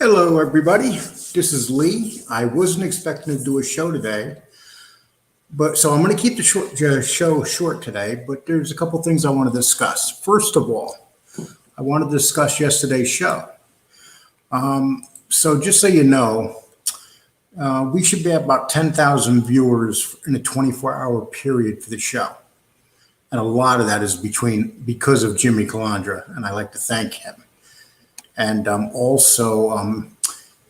Hello, everybody. This is Lee. I wasn't expecting to do a show today, but so I'm going to keep the show short today. But there's a couple things I want to discuss. First of all, I want to discuss yesterday's show. So just so you know, we should be at about 10,000 viewers in a 24-hour period for the show, and a lot of that is because of Jimmy Calandra, and I like to thank him. And also,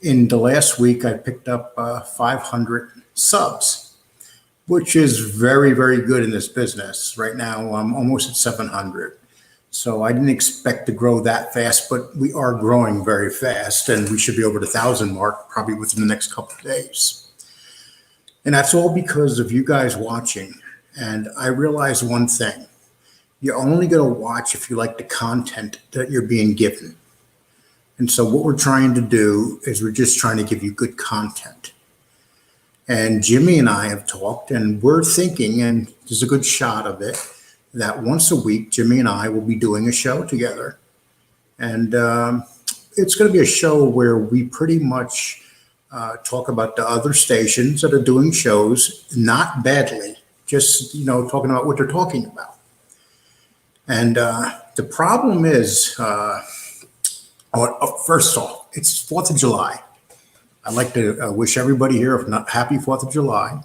in the last week, I picked up 500 subs, which is very, very good in this business. Right now, I'm almost at 700. So I didn't expect to grow that fast, but we are growing very fast, and we should be over the 1,000 mark probably within the next couple of days. And that's all because of you guys watching. And I realized one thing. You're only going to watch if you like the content that you're being given. And so what we're trying to do is we're just trying to give you good content. And Jimmy and I have talked, and we're thinking, and there's a good shot of it, that once a week, Jimmy and I will be doing a show together. And it's going to be a show where we pretty much talk about the other stations that are doing shows, not badly, just, talking about what they're talking about. And the problem is, first off, it's 4th of July. I'd like to wish everybody here a happy 4th of July.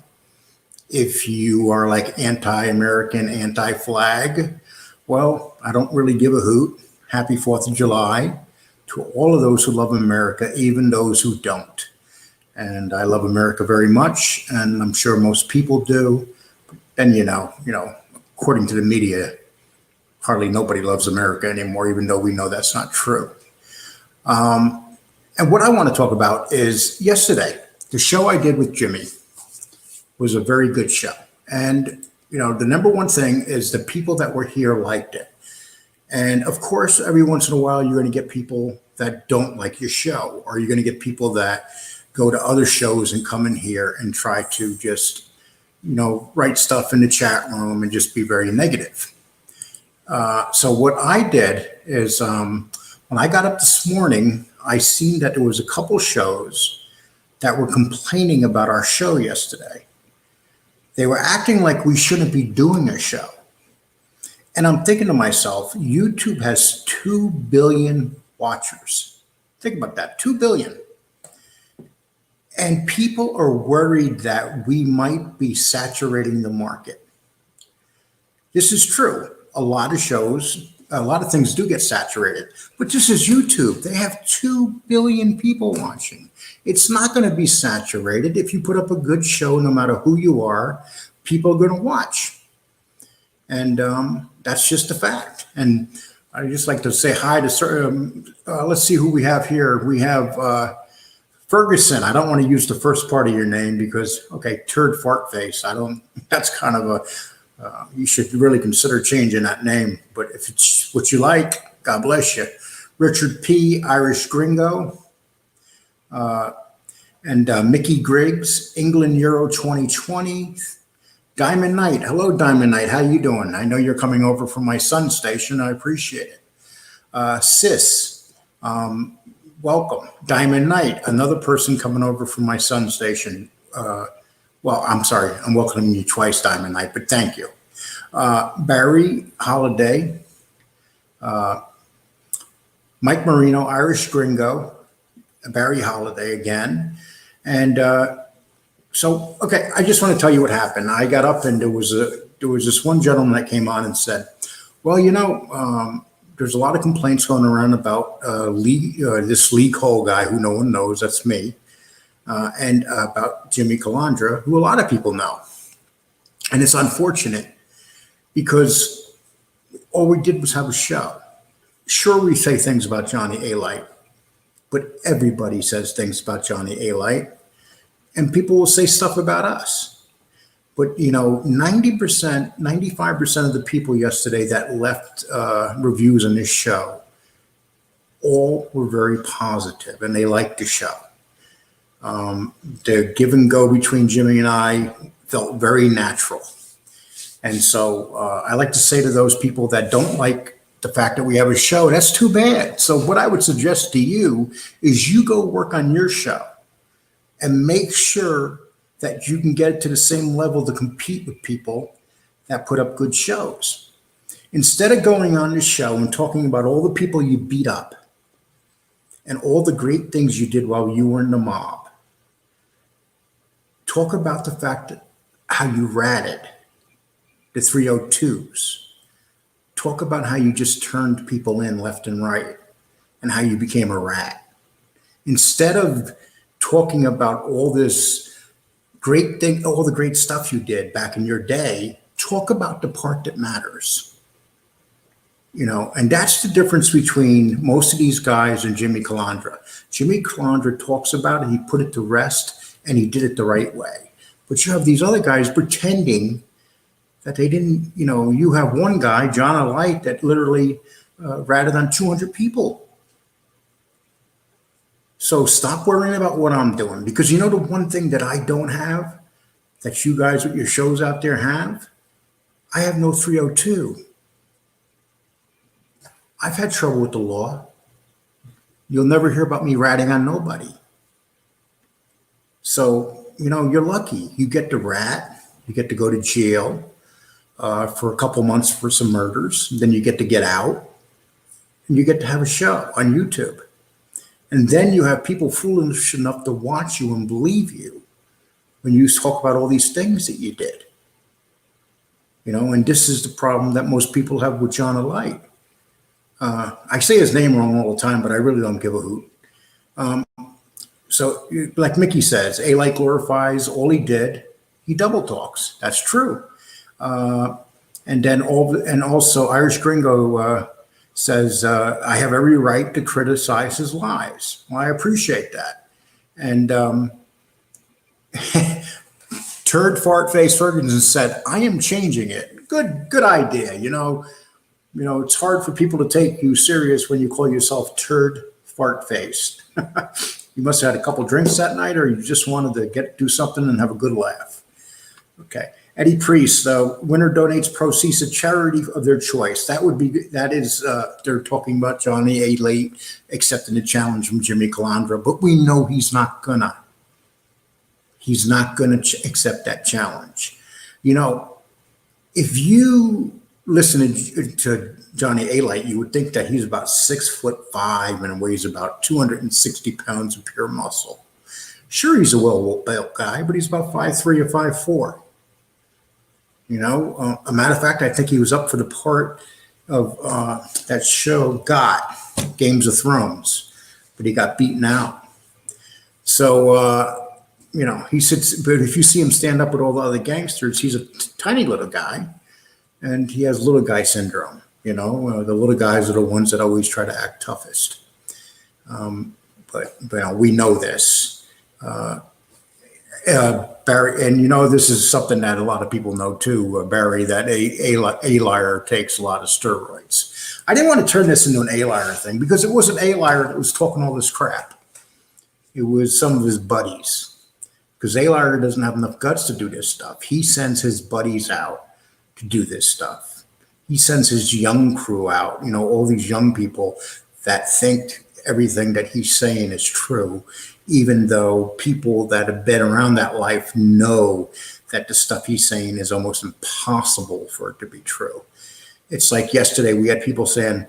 If you are like anti-American, anti-flag, well, I don't really give a hoot. Happy 4th of July to all of those who love America, even those who don't. And I love America very much, and I'm sure most people do. And, according to the media, hardly nobody loves America anymore, even though we know that's not true. And what I want to talk about is yesterday, the show I did with Jimmy was a very good show. And, the number one thing is the people that were here liked it. And of course, every once in a while, you're going to get people that don't like your show, or you're going to get people that go to other shows and come in here and try to just, write stuff in the chat room and just be very negative. So what I did is, when I got up this morning, I seen that there was a couple shows that were complaining about our show yesterday. They were acting like we shouldn't be doing a show. And I'm thinking to myself, YouTube has 2 billion watchers. Think about that, 2 billion. And people are worried that we might be saturating the market. This is true. A lot of things do get saturated, but this is YouTube. They have 2 billion people watching. It's not going to be saturated. If you put up a good show, no matter who you are, people are going to watch. And that's just a fact. And I just like to say hi to, let's see who we have here. We have Ferguson. I don't want to use the first part of your name because, turd fart face. That's kind of a, you should really consider changing that name, but if it's what you like, God bless you. Richard P., Irish Gringo, and Mickey Griggs, England Euro 2020. Diamond Knight. Hello, Diamond Knight. How you doing? I know you're coming over from my son's station. I appreciate it. Sis, welcome. Diamond Knight, another person coming over from my son's station. Well, I'm sorry, I'm welcoming you twice, Diamond Knight, but thank you. Barry Holiday, Mike Marino, Irish Gringo, Barry Holiday again. And I just want to tell you what happened. I got up and there was this one gentleman that came on and said, well, there's a lot of complaints going around about this Lee Cole guy who no one knows, that's me. And about Jimmy Calandra, who a lot of people know. And it's unfortunate because all we did was have a show. Sure, we say things about Johnny A-Light, but everybody says things about Johnny A-Light, and people will say stuff about us. But, 90%, 95% of the people yesterday that left reviews on this show, all were very positive, and they liked the show. The give and go between Jimmy and I felt very natural. And so I like to say to those people that don't like the fact that we have a show, that's too bad. So what I would suggest to you is you go work on your show and make sure that you can get it to the same level to compete with people that put up good shows. Instead of going on the show and talking about all the people you beat up and all the great things you did while you were in the mob, talk about the fact that how you ratted the 302s. Talk about how you just turned people in left and right and how you became a rat. Instead of talking about all this great thing, all the great stuff you did back in your day, talk about the part that matters. And that's the difference between most of these guys and Jimmy Calandra. Jimmy Calandra talks about it, he put it to rest, and he did it the right way. But you have these other guys pretending that they didn't, you have one guy, John Alight, that literally ratted on 200 people. So stop worrying about what I'm doing, because the one thing that I don't have that you guys with your shows out there have? I have no 302. I've had trouble with the law. You'll never hear about me ratting on nobody. So, you're lucky. You get to rat, you get to go to jail for a couple months for some murders. Then you get out and you get to have a show on YouTube. And then you have people foolish enough to watch you and believe you when you talk about all these things that you did. And this is the problem that most people have with John Alight. I say his name wrong all the time, but I really don't give a hoot. So like Mickey says, Alight glorifies all he did. He double talks. That's true. And also Irish Gringo says, I have every right to criticize his lies. Well, I appreciate that. And Turd Fart Face Ferguson said, I am changing it. Good idea. It's hard for people to take you serious when you call yourself Turd Fart Faced. You must have had a couple drinks that night, or you just wanted to do something and have a good laugh. Okay. Eddie Priest, winner donates proceeds to charity of their choice. They're talking about Johnny Alight accepting the challenge from Jimmy Calandra, but we know he's not gonna accept that challenge. If you listen to Johnny Alight, you would think that he's about 6'5" and weighs about 260 pounds of pure muscle. Sure, he's a well-built guy, but he's about 5'3" or 5'4". A matter of fact, I think he was up for the part of that show, Games of Thrones, but he got beaten out. So, he sits, but if you see him stand up with all the other gangsters, he's a tiny little guy, and he has little guy syndrome. The little guys are the ones that always try to act toughest. But we know this. Barry, and this is something that a lot of people know too, Barry, that a liar takes a lot of steroids. I didn't want to turn this into an A-liar thing, because it wasn't A-liar that was talking all this crap. It was some of his buddies, because A-liar doesn't have enough guts to do this stuff. He sends his buddies out to do this stuff. He sends his young crew out, all these young people that think everything that he's saying is true, even though people that have been around that life know that the stuff he's saying is almost impossible for it to be true. It's like yesterday we had people saying,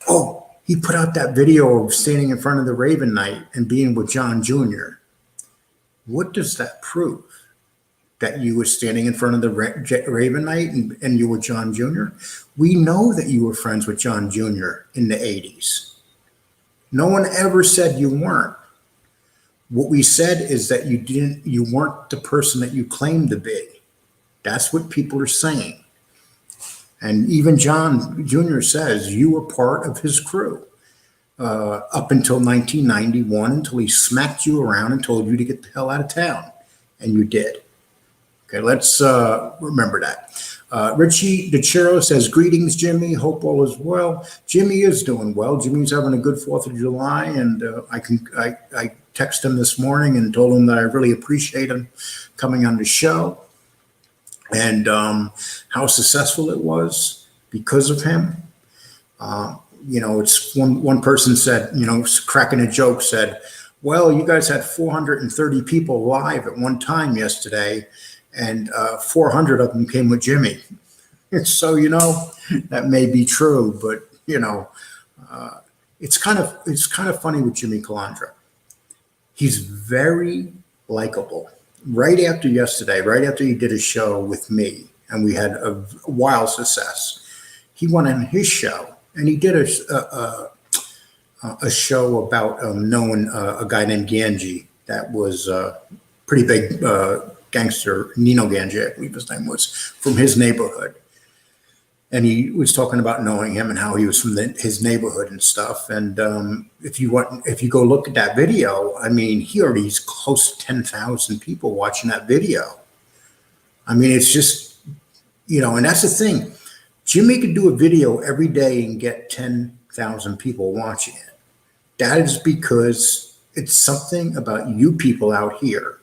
oh, he put out that video of standing in front of the Raven Knight and being with John Jr. What does that prove? That you were standing in front of the Raven Knight and you were John Jr.? We know that you were friends with John Jr. in the 80s. No one ever said you weren't. What we said is that you weren't the person that you claimed to be. That's what people are saying. And even John Jr. says you were part of his crew up until 1991, until he smacked you around and told you to get the hell out of town. And you did. Okay, let's remember that. Richie DeChiro says, greetings, Jimmy. Hope all is well. Jimmy is doing well. Jimmy's having a good 4th of July, and I texted him this morning and told him that I really appreciate him coming on the show and how successful it was because of him. It's one person said, cracking a joke, said, well, you guys had 430 people live at one time yesterday, and 400 of them came with Jimmy. So, that may be true, but, it's kind of funny with Jimmy Calandra. He's very likable. Right after yesterday, right after he did a show with me, and we had a wild success, he went on his show and he did a show about knowing a guy named Ganji that was a pretty big gangster, Nino Ganji, I believe his name was, from his neighborhood. And he was talking about knowing him and how he was from his neighborhood and stuff. And if you go look at that video, I mean, he already is close to 10,000 people watching that video. I mean, it's just, and that's the thing. Jimmy could do a video every day and get 10,000 people watching it. That is because it's something about you people out here,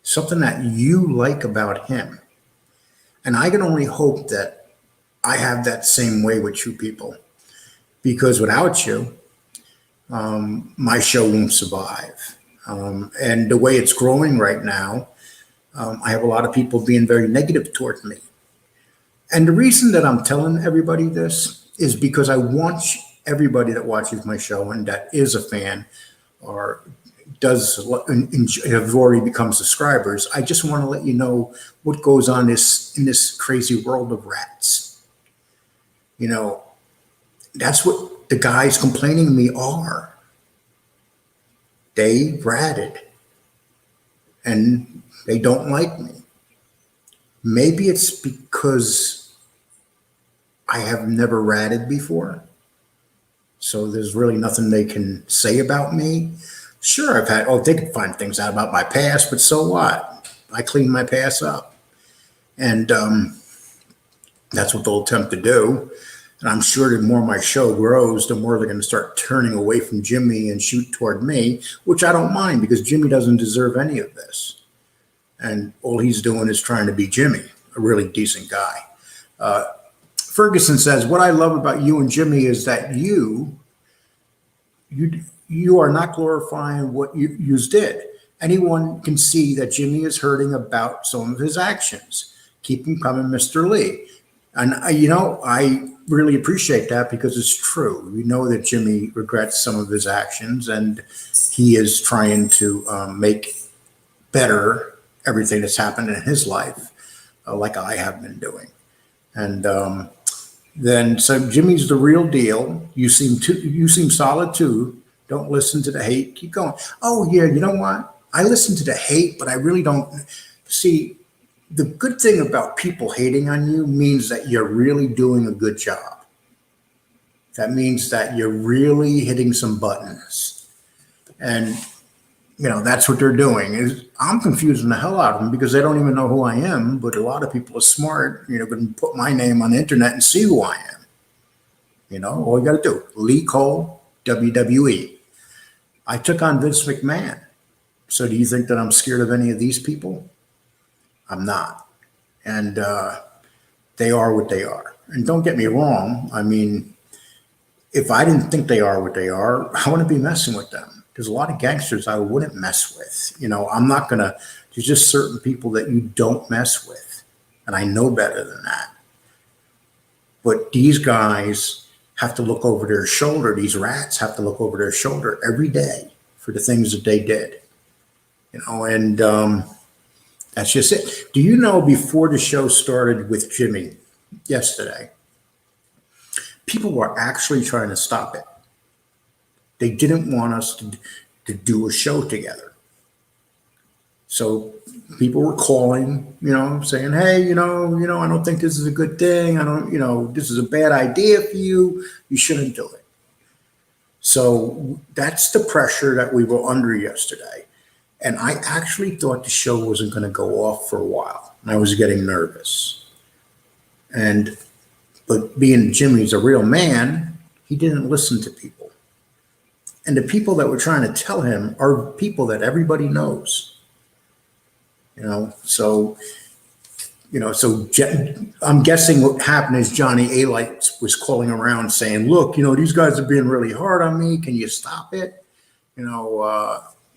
something that you like about him. And I can only hope that I have that same way with you people, because without you, my show won't survive. And the way it's growing right now, I have a lot of people being very negative toward me. And the reason that I'm telling everybody this is because I want everybody that watches my show and that is a fan or have already become subscribers. I just want to let you know what goes on in this crazy world of rats. That's what the guys complaining to me are. They ratted and they don't like me. Maybe it's because I have never ratted before. So there's really nothing they can say about me. Sure, they can find things out about my past, but so what? I clean my past up. And that's what they'll attempt to do. And I'm sure the more my show grows, the more they're going to start turning away from Jimmy and shoot toward me, which I don't mind because Jimmy doesn't deserve any of this. And all he's doing is trying to be Jimmy, a really decent guy. Ferguson says, what I love about you and Jimmy is that you are not glorifying what you did. Anyone can see that Jimmy is hurting about some of his actions. Keep him coming, Mr. Lee. And, I really appreciate that because it's true. We know that Jimmy regrets some of his actions and he is trying to make better everything that's happened in his life, like I have been doing. And so Jimmy's the real deal. You seem solid too. Don't listen to the hate. Keep going. Oh yeah, you know what? I listen to the hate, but I really don't see. The good thing about people hating on you means that you're really doing a good job. That means that you're really hitting some buttons. And, that's what they're doing. I'm confusing the hell out of them because they don't even know who I am. But a lot of people are smart, can put my name on the internet and see who I am. All you got to do, Lee Cole, WWE. I took on Vince McMahon. So do you think that I'm scared of any of these people? I'm not. And they are what they are. And don't get me wrong. I mean, if I didn't think they are what they are, I wouldn't be messing with them. There's a lot of gangsters I wouldn't mess with. I'm not going to, there's just certain people that you don't mess with. And I know better than that. But these guys have to look over their shoulder. These rats have to look over their shoulder every day for the things that they did. And that's just it. Do you know, before the show started with Jimmy yesterday, people were actually trying to stop it. They didn't want us to do a show together. So people were calling, saying, hey, I don't think this is a good thing. I don't, this is a bad idea for you. You shouldn't do it. So that's the pressure that we were under yesterday. And I actually thought the show wasn't going to go off for a while. And I was getting nervous. But being Jimmy's a real man, he didn't listen to people. And the people that were trying to tell him are people that everybody knows. So So I'm guessing what happened is Johnny A-Light was calling around saying, look, these guys are being really hard on me. Can you stop it?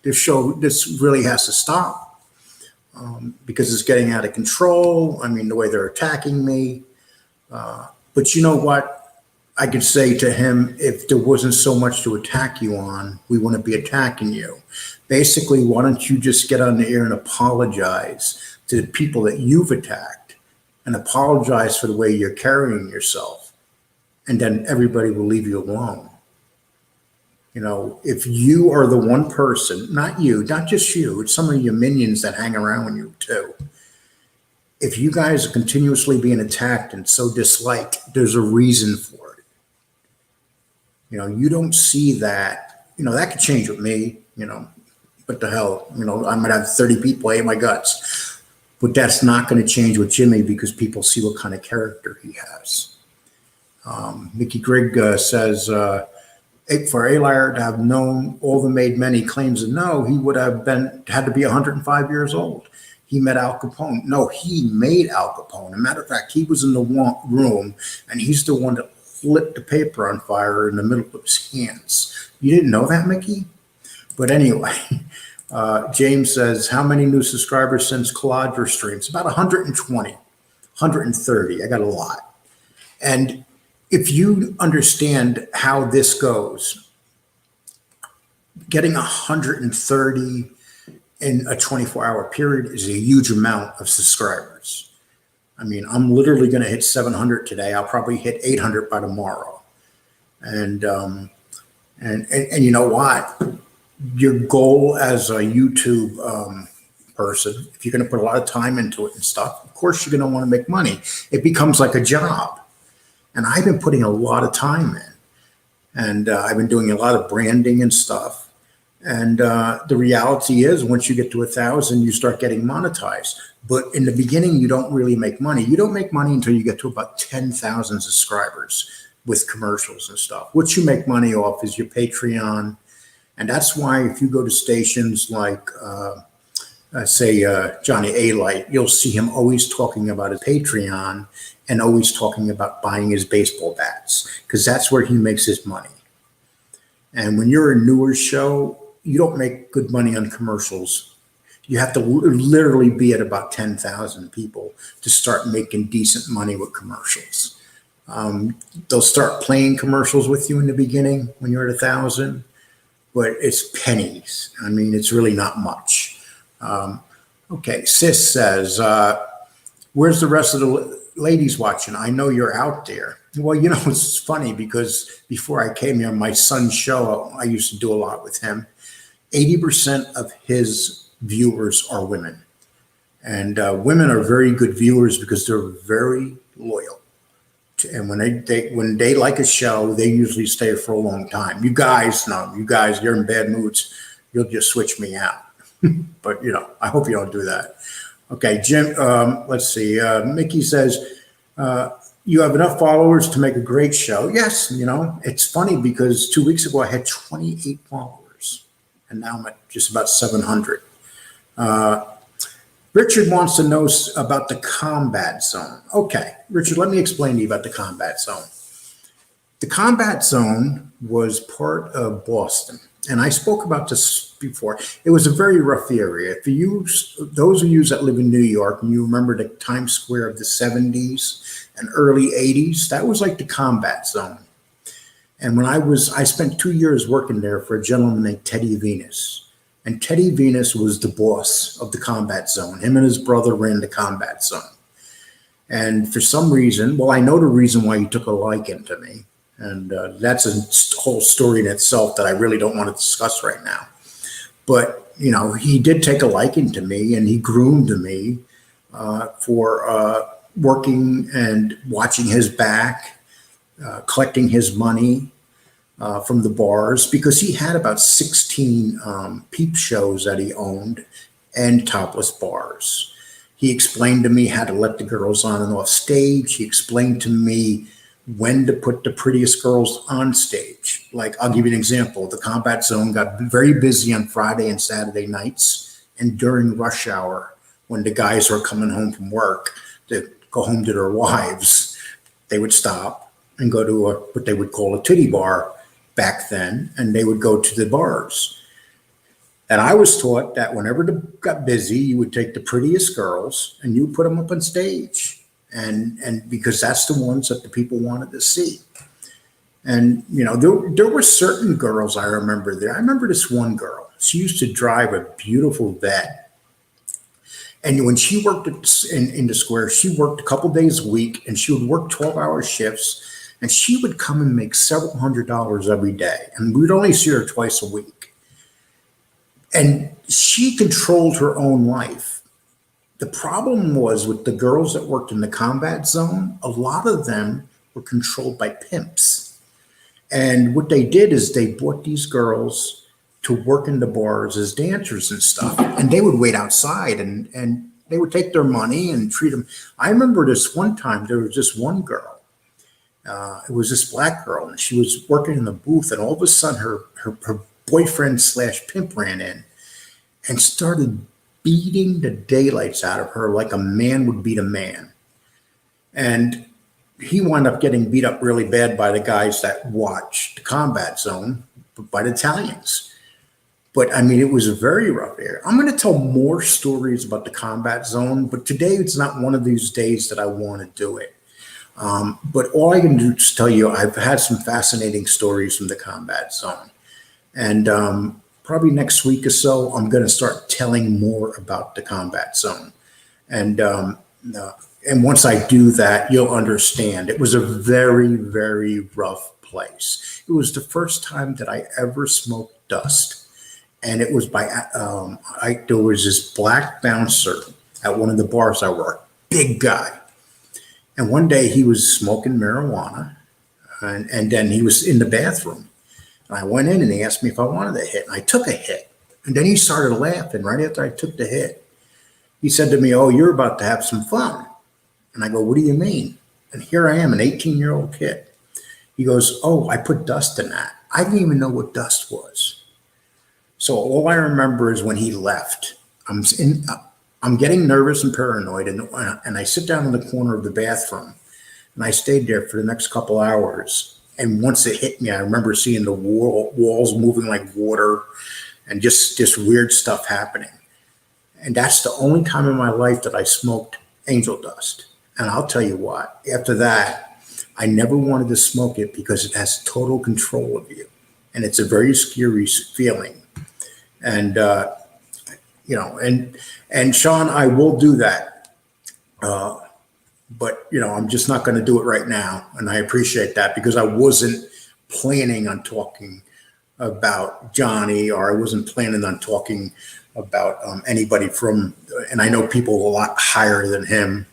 This really has to stop because it's getting out of control. I mean, the way they're attacking me. But you know what? I could say to him, if there wasn't so much to attack you on, we wouldn't be attacking you. Basically, why don't you just get on the air and apologize to the people that you've attacked and apologize for the way you're carrying yourself, and then everybody will leave you alone. If you are the one person, not just you, it's some of your minions that hang around with you too. If you guys are continuously being attacked and so disliked, there's a reason for it. You don't see that, that could change with me, what the hell, I might have 30 people hate my guts, but that's not going to change with Jimmy because people see what kind of character he has. Mickey Grigg says, for A-Liar to have known all the made men he claims to know, he would have had to be 105 years old. He met Al Capone. No, he made Al Capone. As a matter of fact, he was in the room, and he's the one that lit the paper on fire in the middle of his hands. You didn't know that, Mickey? But anyway, James says, how many new subscribers since Calandra streams? About 120, 130. I got a lot. And if you understand how this goes, getting 130 in a 24-hour period is a huge amount of subscribers. I mean, I'm literally going to hit 700 today. I'll probably hit 800 by tomorrow. And you know what? Your goal as a YouTube person, if you're going to put a lot of time into it and stuff, of course you're going to want to make money. It becomes like a job. And I've been putting a lot of time in. And I've been doing a lot of branding and stuff. And the reality is, once you get to 1,000, you start getting monetized. But in the beginning, you don't really make money. You don't make money until you get to about 10,000 subscribers with commercials and stuff. What you make money off is your Patreon. And that's why if you go to stations like, say, Johnny A-Light, you'll see him always talking about his Patreon and always talking about buying his baseball bats, because that's where he makes his money. And when you're a newer show, you don't make good money on commercials. You have to literally be at about 10,000 people to start making decent money with commercials. They'll start playing commercials with you in the beginning when you're at 1,000, but it's pennies. I mean, it's really not much. Okay, Sis says, where's the rest of the ladies watching? I know you're out there. Well, it's funny because before I came here, my son's show, I used to do a lot with him. 80% of his viewers are women. And women are very good viewers because they're very loyal. And when they like a show, they usually stay for a long time. You guys, you're in bad moods. You'll just switch me out. But, I hope you don't do that. Okay, Jim, let's see. Mickey says, you have enough followers to make a great show. Yes, it's funny because 2 weeks ago I had 28 followers, and now I'm at just about 700. Richard wants to know about the combat zone. Okay, Richard, let me explain to you about the combat zone. The combat zone was part of Boston, and I spoke about this before. It was a very rough area. For you, those of you that live in New York, and you remember the Times Square of the 70s and early 80s, that was like the combat zone. And when I spent 2 years working there for a gentleman named Teddy Venus. And Teddy Venus was the boss of the combat zone. Him and his brother ran the combat zone. And for some reason, well, I know the reason why he took a liking to me. And that's a whole story in itself that I really don't want to discuss right now. But, he did take a liking to me, and he groomed me for working and watching his back, collecting his money from the bars, because he had about 16 peep shows that he owned and topless bars. He explained to me how to let the girls on and off stage. He explained to me when to put the prettiest girls on stage. Like, I'll give you an example. The combat zone got very busy on Friday and Saturday nights, and during rush hour, when the guys were coming home from work, to go home to their wives, they would stop and go to what they would call a titty bar back then, and they would go to the bars. And I was taught that whenever it got busy, you would take the prettiest girls and you put them up on stage, and because that's the ones that the people wanted to see. And there were certain girls I remember there. I remember this one girl. She used to drive a beautiful vet, and when she worked in the square, she worked a couple days a week, and she would work 12-hour shifts, and she would come and make several $100s every day, and we'd only see her twice a week. And she controlled her own life. The problem was with the girls that worked in the combat zone, a lot of them were controlled by pimps. And what they did is they brought these girls to work in the bars as dancers and stuff. And they would wait outside and they would take their money and treat them. I remember this one time, there was this one girl. It was this black girl, and she was working in the booth, and all of a sudden her boyfriend/pimp ran in and started beating the daylights out of her like a man would beat a man. And he wound up getting beat up really bad by the guys that watched the combat zone, by the Italians. But I mean, it was a very rough area. I'm going to tell more stories about the combat zone, but today it's not one of these days that I want to do it. But all I can do is tell you, I've had some fascinating stories from the combat zone. And probably next week or so, I'm going to start telling more about the combat zone. And once I do that, you'll understand. It was a very, very rough place. It was the first time that I ever smoked dust. And it was there was this black bouncer at one of the bars I worked, big guy. And one day he was smoking marijuana, and then he was in the bathroom. And I went in and he asked me if I wanted a hit. And I took a hit. And then he started laughing right after I took the hit. He said to me, "Oh, you're about to have some fun." And I go, "What do you mean?" And here I am, an 18-year-old kid. He goes, "Oh, I put dust in that." I didn't even know what dust was. So all I remember is when he left, I'm getting nervous and paranoid, and I sit down in the corner of the bathroom, and I stayed there for the next couple hours. And once it hit me, I remember seeing the walls moving like water, and just weird stuff happening. And that's the only time in my life that I smoked angel dust. And I'll tell you what, after that, I never wanted to smoke it because it has total control of you, and it's a very scary feeling. And and Sean, I will do that. But I'm just not going to do it right now. And I appreciate that, because I wasn't planning on talking about Johnny, or I wasn't planning on talking about anybody and I know people a lot higher than him.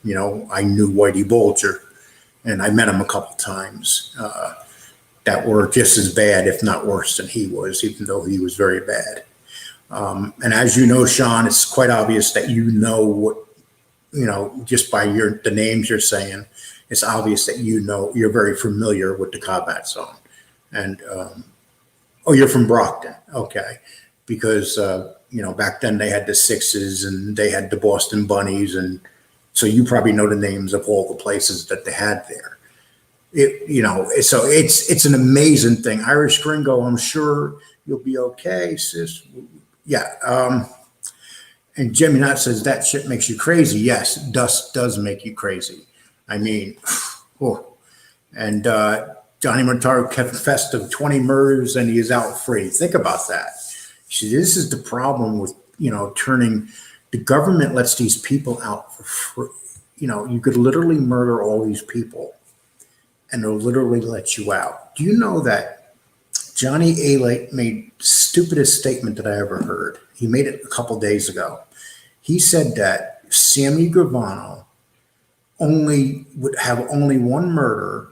I knew Whitey Bulger, and I met him a couple times that were just as bad, if not worse than he was, even though he was very bad. And as you know, Sean, it's quite obvious that just by the names you're saying, it's obvious that you're very familiar with the combat zone. And you're from Brockton, okay? Because back then they had the Sixes and they had the Boston Bunnies, and so you probably know the names of all the places that they had there. So it's an amazing thing. Irish Gringo, I'm sure you'll be okay, sis. Yeah. And Jimmy Knott says that shit makes you crazy. Yes, dust does make you crazy. I mean, and Johnny Montaro confessed to 20 murders and he is out free. Think about that. See, this is the problem with, turning, the government lets these people out for free. You could literally murder all these people and they'll literally let you out. Do you know that Johnny A. made the stupidest statement that I ever heard? He made it a couple days ago. He said that Sammy Gravano would have only one murder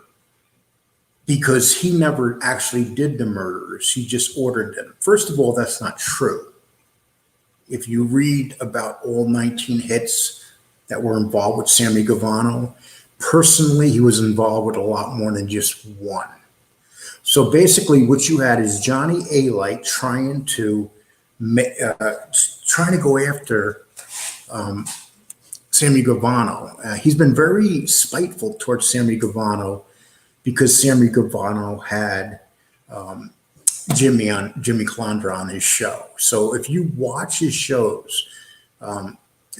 because he never actually did the murders. He just ordered them. First of all, that's not true. If you read about all 19 hits that were involved with Sammy Gravano, personally, he was involved with a lot more than just one. So basically what you had is Johnny A. trying to go after Sammy Gravano. He's been very spiteful towards Sammy Gravano because Sammy Gravano had Jimmy Calandra on his show. So if you watch his shows,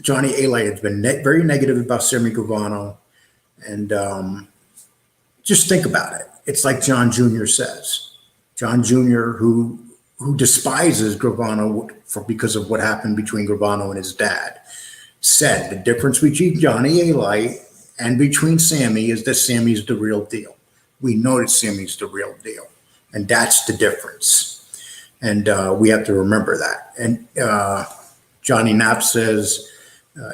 Johnny A. Light has been very negative about Sammy Gravano, and just think about it. It's like John Jr. says. John Jr., who despises Gravano because of what happened between Gravano and his dad, said the difference between Johnny A. Light and between Sammy is that Sammy's the real deal. We know that Sammy's the real deal, and that's the difference. And we have to remember that. And Johnny Knapp says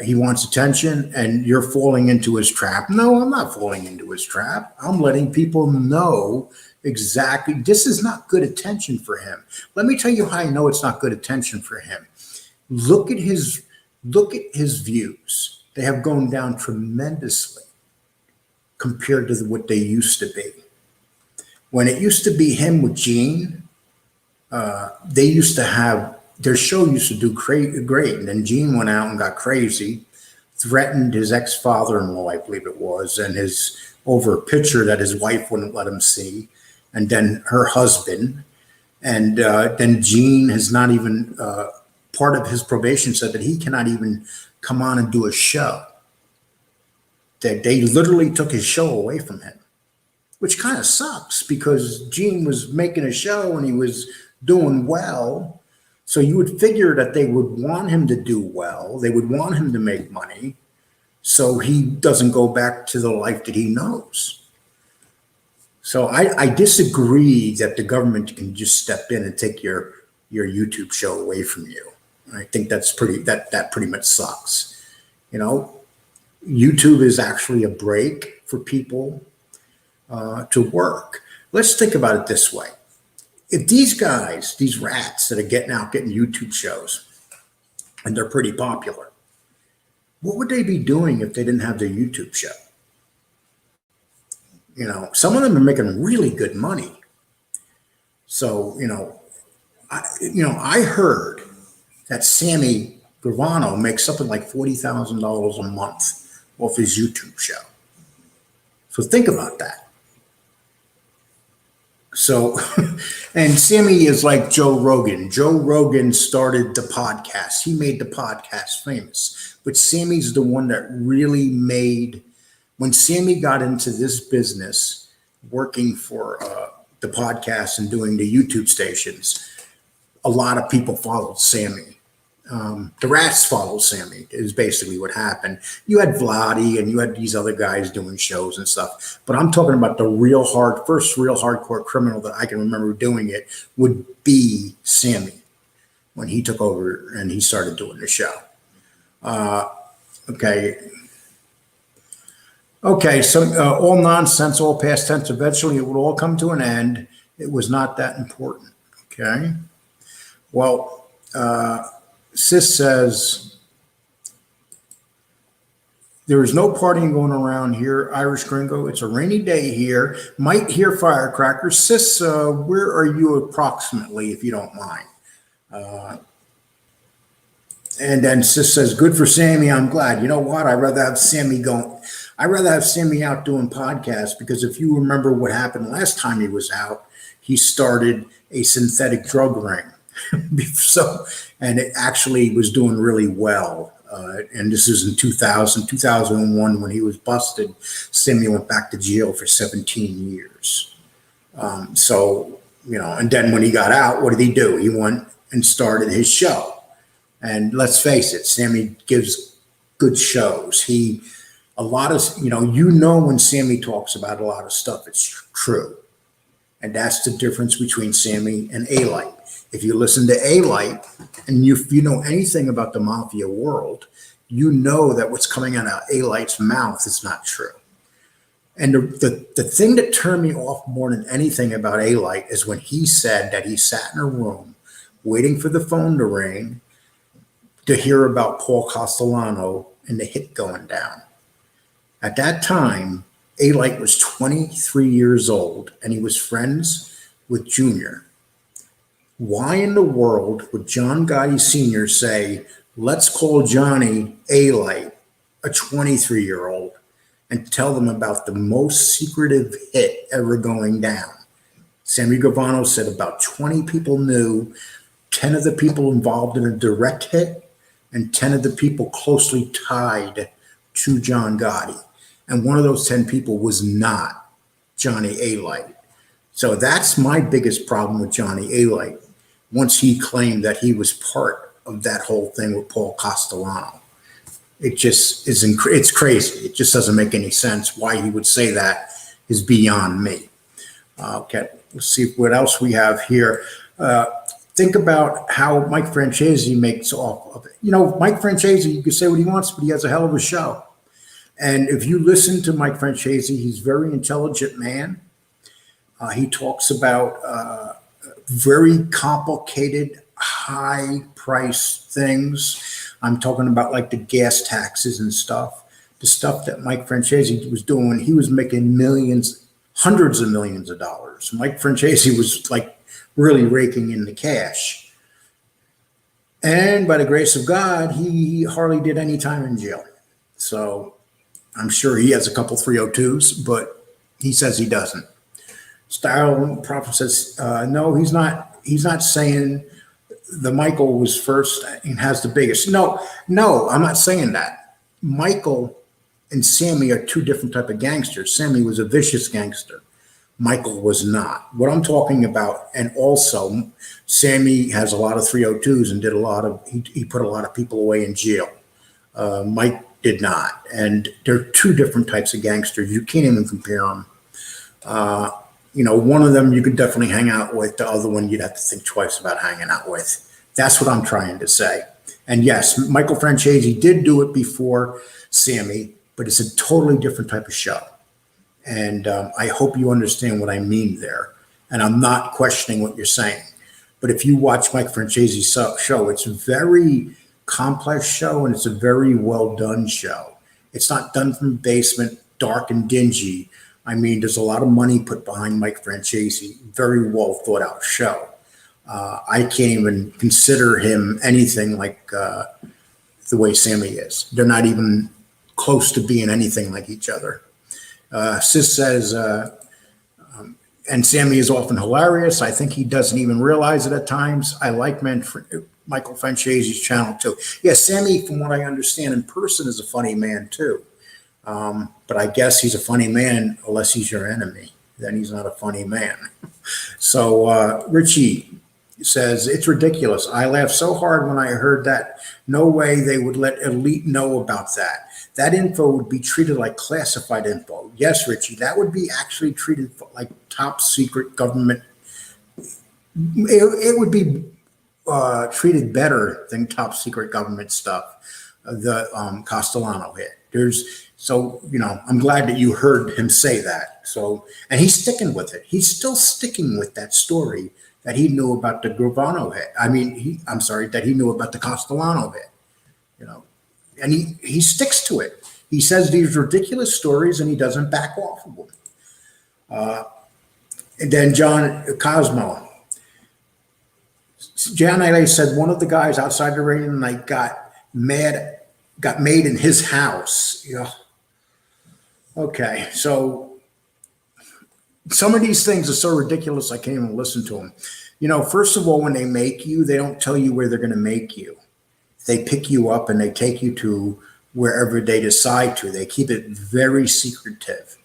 he wants attention, and you're falling into his trap. No, I'm not falling into his trap. I'm letting people know exactly this is not good attention for him. Let me tell you how I know it's not good attention for him. Look at his views. They have gone down tremendously compared to what they used to be. When it used to be him with Gene, they used to have their show used to do great. And then Gene went out and got crazy, threatened his ex-father-in-law, I believe it was, and over a picture that his wife wouldn't let him see, and then her husband. And then Gene has not even, part of his probation said that he cannot even come on and do a show. That they literally took his show away from him, which kind of sucks because Gene was making a show and he was doing well. So you would figure that they would want him to do well. They would want him to make money so he doesn't go back to the life that he knows. So I disagree that the government can just step in and take your YouTube show away from you. I think that pretty much sucks. You know, YouTube is actually a break for people to work. Let's think about it this way. If these guys, these rats that are getting YouTube shows, and they're pretty popular, what would they be doing if they didn't have their YouTube show? You know, some of them are making really good money. So, I heard that Sammy Gravano makes something like $40,000 a month off his YouTube show. So think about that. So, and Sammy is like Joe Rogan. Joe Rogan started the podcast. He made the podcast famous. But Sammy's the one that really made, when Sammy got into this business, working for the podcast and doing the YouTube stations, a lot of people followed Sammy. The rats followed Sammy is basically what happened. You had Vladdy and you had these other guys doing shows and stuff. But I'm talking about the first real hardcore criminal that I can remember doing it would be Sammy when he took over and he started doing the show. Okay, so all nonsense, all past tense, eventually it would all come to an end. It was not that important, okay? Well, Sis says, there is no partying going around here, Irish Gringo. It's a rainy day here. Might hear firecrackers. Sis, where are you approximately, if you don't mind? And then Sis says, good for Sammy. I'm glad. You know what? I'd rather have Sammy out doing podcasts, because if you remember what happened last time he was out, he started a synthetic drug ring. And it actually was doing really well. And this is in 2001, when he was busted. Sammy went back to jail for 17 years. And then when he got out, what did he do? He went and started his show. And let's face it, Sammy gives good shows. When Sammy talks about a lot of stuff, it's true. And that's the difference between Sammy and A-Light. If you listen to A-Light and if you know anything about the Mafia world, you know that what's coming out of A-Light's mouth is not true. And the thing that turned me off more than anything about A-Light is when he said that he sat in a room waiting for the phone to ring to hear about Paul Castellano and the hit going down. At that time, A-Light was 23 years old and he was friends with Junior. Why in the world would John Gotti Sr. say, let's call Johnny A-Light a 23-year-old and tell them about the most secretive hit ever going down. Sammy Gravano said about 20 people knew, 10 of the people involved in a direct hit, and 10 of the people closely tied to John Gotti. And one of those 10 people was not Johnny A-Light. So that's my biggest problem with Johnny A-Light, once he claimed that he was part of that whole thing with Paul Castellano. It just isn't, it's crazy. It just doesn't make any sense. Why he would say that is beyond me. Okay, let's see what else we have here. Think about how Mike Francesi makes off of it. You know, Mike Francesi, you can say what he wants, but he has a hell of a show. And if you listen to Mike Francesi, he's a very intelligent man. He talks about very complicated, high-priced things. I'm talking about like the gas taxes and stuff. The stuff that Mike Francesi was doing, he was making millions, hundreds of millions of dollars. Mike Francesi was like really raking in the cash. And by the grace of God, he hardly did any time in jail. So I'm sure he has a couple 302s, but he says he doesn't. Style Prophet says, no, he's not saying the Michael was first and has the biggest. No, I'm not saying that. Michael and Sammy are two different type of gangsters. Sammy was a vicious gangster. Michael was not. What I'm talking about, and also Sammy has a lot of 302s and did a lot of, he put a lot of people away in jail. Mike did not. And they're two different types of gangsters. You can't even compare them. You know, one of them you could definitely hang out with. The other one you'd have to think twice about hanging out with. That's what I'm trying to say. And yes, Michael Francesi did do it before Sammy, but it's a totally different type of show. And I hope you understand what I mean there. And I'm not questioning what you're saying. But if you watch Mike Francesi's show, it's a very complex show and it's a very well done show. It's not done from the basement, dark and dingy. I mean, there's a lot of money put behind Mike Francesi. Very well thought out show. I can't even consider him anything like the way Sammy is. They're not even close to being anything like each other. Sis says, and Sammy is often hilarious. I think he doesn't even realize it at times. I like Michael Francesi's channel too. Yeah, Sammy, from what I understand in person, is a funny man too. But I guess he's a funny man unless he's your enemy. Then he's not a funny man. So Richie says, it's ridiculous. I laughed so hard when I heard that. No way they would let Elite know about that. That info would be treated like classified info. Yes, Richie, that would be actually treated like top secret government. It would be treated better than top secret government stuff. The Castellano hit. So, you know, I'm glad that you heard him say that. So, and he's sticking with it. He's still sticking with that story that he knew about the Gravano hit. I mean, that he knew about the Castellano hit, you know, and he sticks to it. He says these ridiculous stories and he doesn't back off of them. And then John Cosmo. John A. said one of the guys outside the ring tonight got made in his house. You know, okay, so some of these things are so ridiculous I can't even listen to them. You know, first of all, when they make you, they don't tell you where they're going to make you. They pick you up and they take you to wherever they decide to. They keep it very secretive.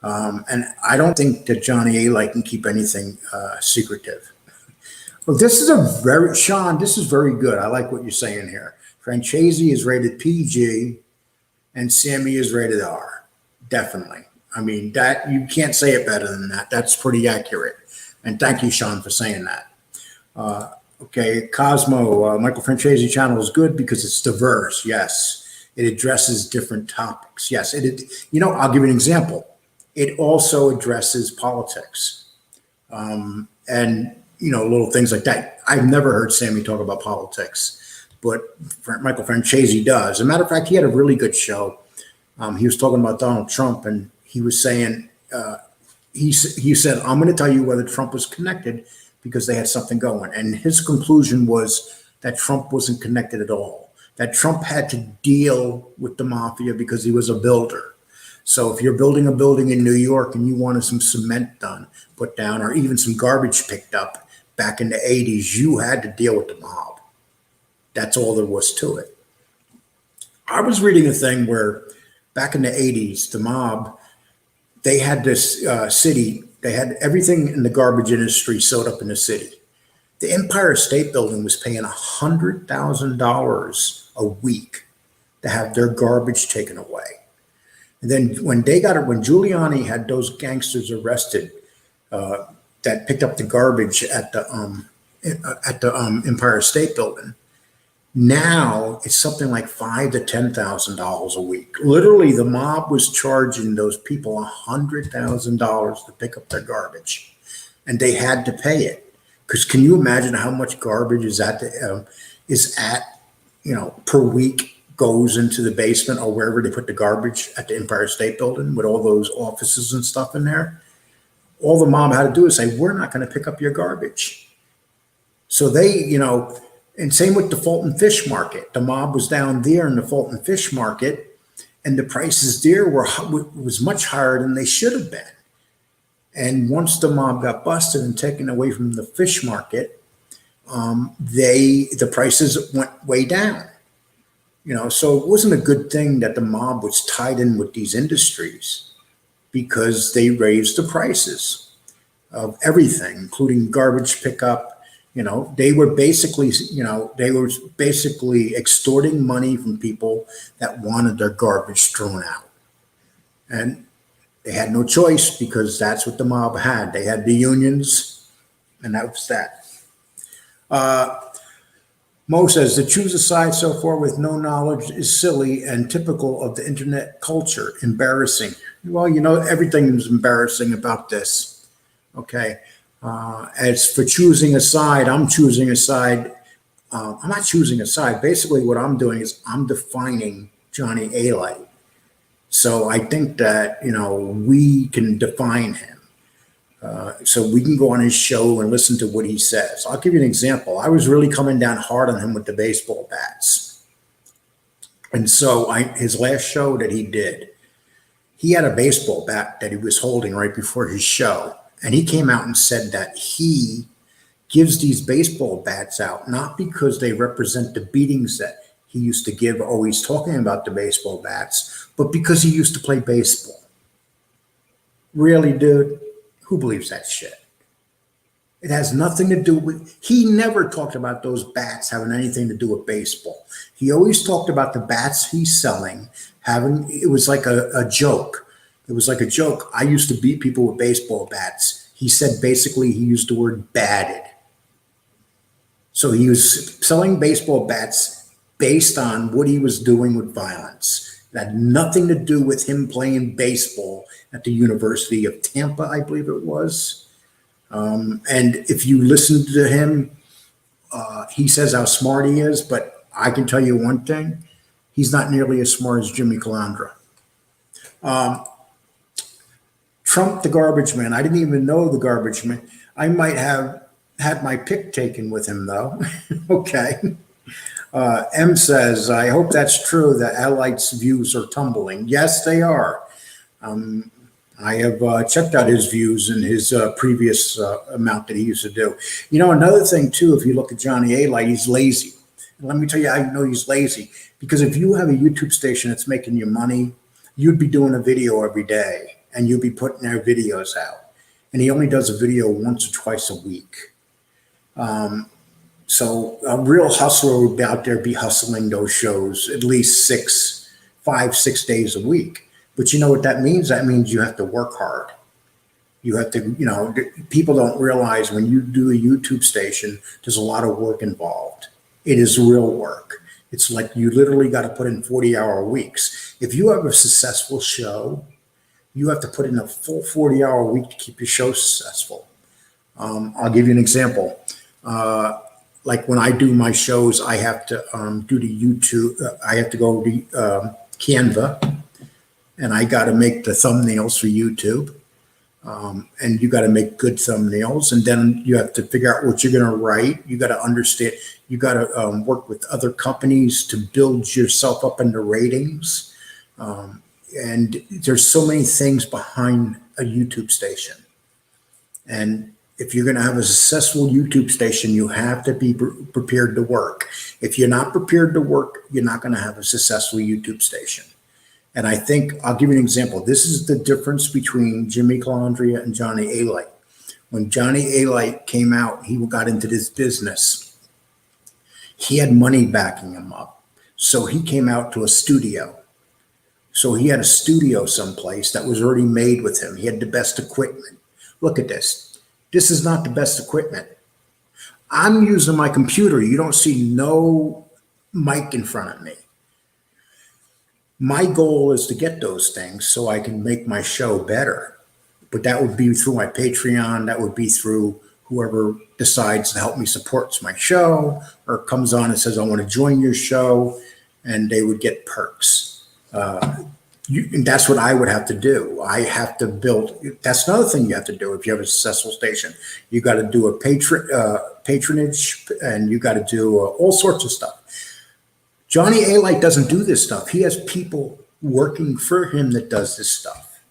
And I don't think that Johnny A. can keep anything secretive. Well, this is Sean, this is very good. I like what you're saying here. Francesi is rated PG and Sammy is rated R. Definitely. I mean, that you can't say it better than that. That's pretty accurate. And thank you, Sean, for saying that. Okay, Cosmo, Michael Francesi channel is good because it's diverse. Yes. It addresses different topics. Yes. You know, I'll give you an example. It also addresses politics. And, you know, little things like that. I've never heard Sammy talk about politics, but Michael Francesi does. As a matter of fact, he had a really good show. He was talking about Donald Trump, and he was saying, he said, I'm going to tell you whether Trump was connected because they had something going. And his conclusion was that Trump wasn't connected at all. that Trump had to deal with the mafia because he was a builder. So if you're building a building in New York and you wanted some cement done, put down, or even some garbage picked up back in the 80s, you had to deal with the mob. That's all there was to it. I was reading a thing where back in the 80s, the mob, they had this city, they had everything in the garbage industry sewed up in the city. The Empire State Building was paying $100,000 a week to have their garbage taken away. And then when Giuliani had those gangsters arrested that picked up the garbage at the Empire State Building, now it's something like $5,000 to $10,000 a week. Literally, the mob was charging those people $100,000 to pick up their garbage, and they had to pay it. Because can you imagine how much garbage is per week goes into the basement or wherever they put the garbage at the Empire State Building with all those offices and stuff in there? All the mob had to do is say, we're not going to pick up your garbage. So they, and same with the Fulton Fish Market. The mob was down there in the Fulton Fish Market, and the prices there was much higher than they should have been. And once the mob got busted and taken away from the fish market, the prices went way down. So it wasn't a good thing that the mob was tied in with these industries, because they raised the prices of everything, including garbage pickup. They were basically extorting money from people that wanted their garbage thrown out. And they had no choice, because that's what the mob had. They had the unions, and that was that. Mo says, to choose a side so far with no knowledge is silly and typical of the internet culture. Embarrassing. Well, everything is embarrassing about this. Okay. As for choosing a side, I'm choosing a side. I'm not choosing a side. Basically, what I'm doing is I'm defining Johnny A-Light. So I think that, we can define him. So we can go on his show and listen to what he says. I'll give you an example. I was really coming down hard on him with the baseball bats. And so his last show that he did, he had a baseball bat that he was holding right before his show. And he came out and said that he gives these baseball bats out, not because they represent the beatings that he used to give, always talking about the baseball bats, but because he used to play baseball. Really, dude? Who believes that shit? It has nothing to do with, he never talked about those bats having anything to do with baseball. He always talked about the bats he's selling it was like a joke. It was like a joke. I used to beat people with baseball bats. He said basically he used the word batted. So he was selling baseball bats based on what he was doing with violence. It had nothing to do with him playing baseball at the University of Tampa, I believe it was. And if you listen to him, he says how smart he is, but I can tell you one thing, he's not nearly as smart as Jimmy Calandra. Trump the garbage man. I didn't even know the garbage man. I might have had my pic taken with him, though. Okay. M says, I hope that's true that Alight's views are tumbling. Yes, they are. I have checked out his views and his previous amount that he used to do. Another thing, too, if you look at Johnny A-Light, he's lazy. And let me tell you how you know he's lazy. Because if you have a YouTube station that's making you money, you'd be doing a video every day, and you'd be putting their videos out. And he only does a video once or twice a week. So a real hustler would be out there be hustling those shows at least 5, 6 days a week. But you know what that means? That means you have to work hard. You have to, people don't realize when you do a YouTube station, there's a lot of work involved. It is real work. It's like you literally got to put in 40-hour weeks. If you have a successful show, you have to put in a full 40-hour week to keep your show successful. I'll give you an example. Like when I do my shows, I have to do the YouTube. I have to go to Canva, and I got to make the thumbnails for YouTube. And you got to make good thumbnails, and then you have to figure out what you're going to write. You got to understand, you got to work with other companies to build yourself up in the ratings. And there's so many things behind a YouTube station. And if you're going to have a successful YouTube station, you have to be prepared to work. If you're not prepared to work, you're not going to have a successful YouTube station. And I think I'll give you an example. This is the difference between Jimmy Calandra and Johnny A-Light. When Johnny A-Light came out, he got into this business. He had money backing him up. So he came out to a studio. So he had a studio someplace that was already made with him. He had the best equipment. Look at this. This is not the best equipment. I'm using my computer. You don't see no mic in front of me. My goal is to get those things so I can make my show better. But that would be through my Patreon. That would be through whoever decides to help me support my show or comes on and says, I want to join your show, and they would get perks. And that's what I would have to do. I have to build. That's another thing you have to do if you have a successful station. You got to do a patronage, and you got to do all sorts of stuff. Johnny A-Light doesn't do this stuff. He has people working for him that does this stuff.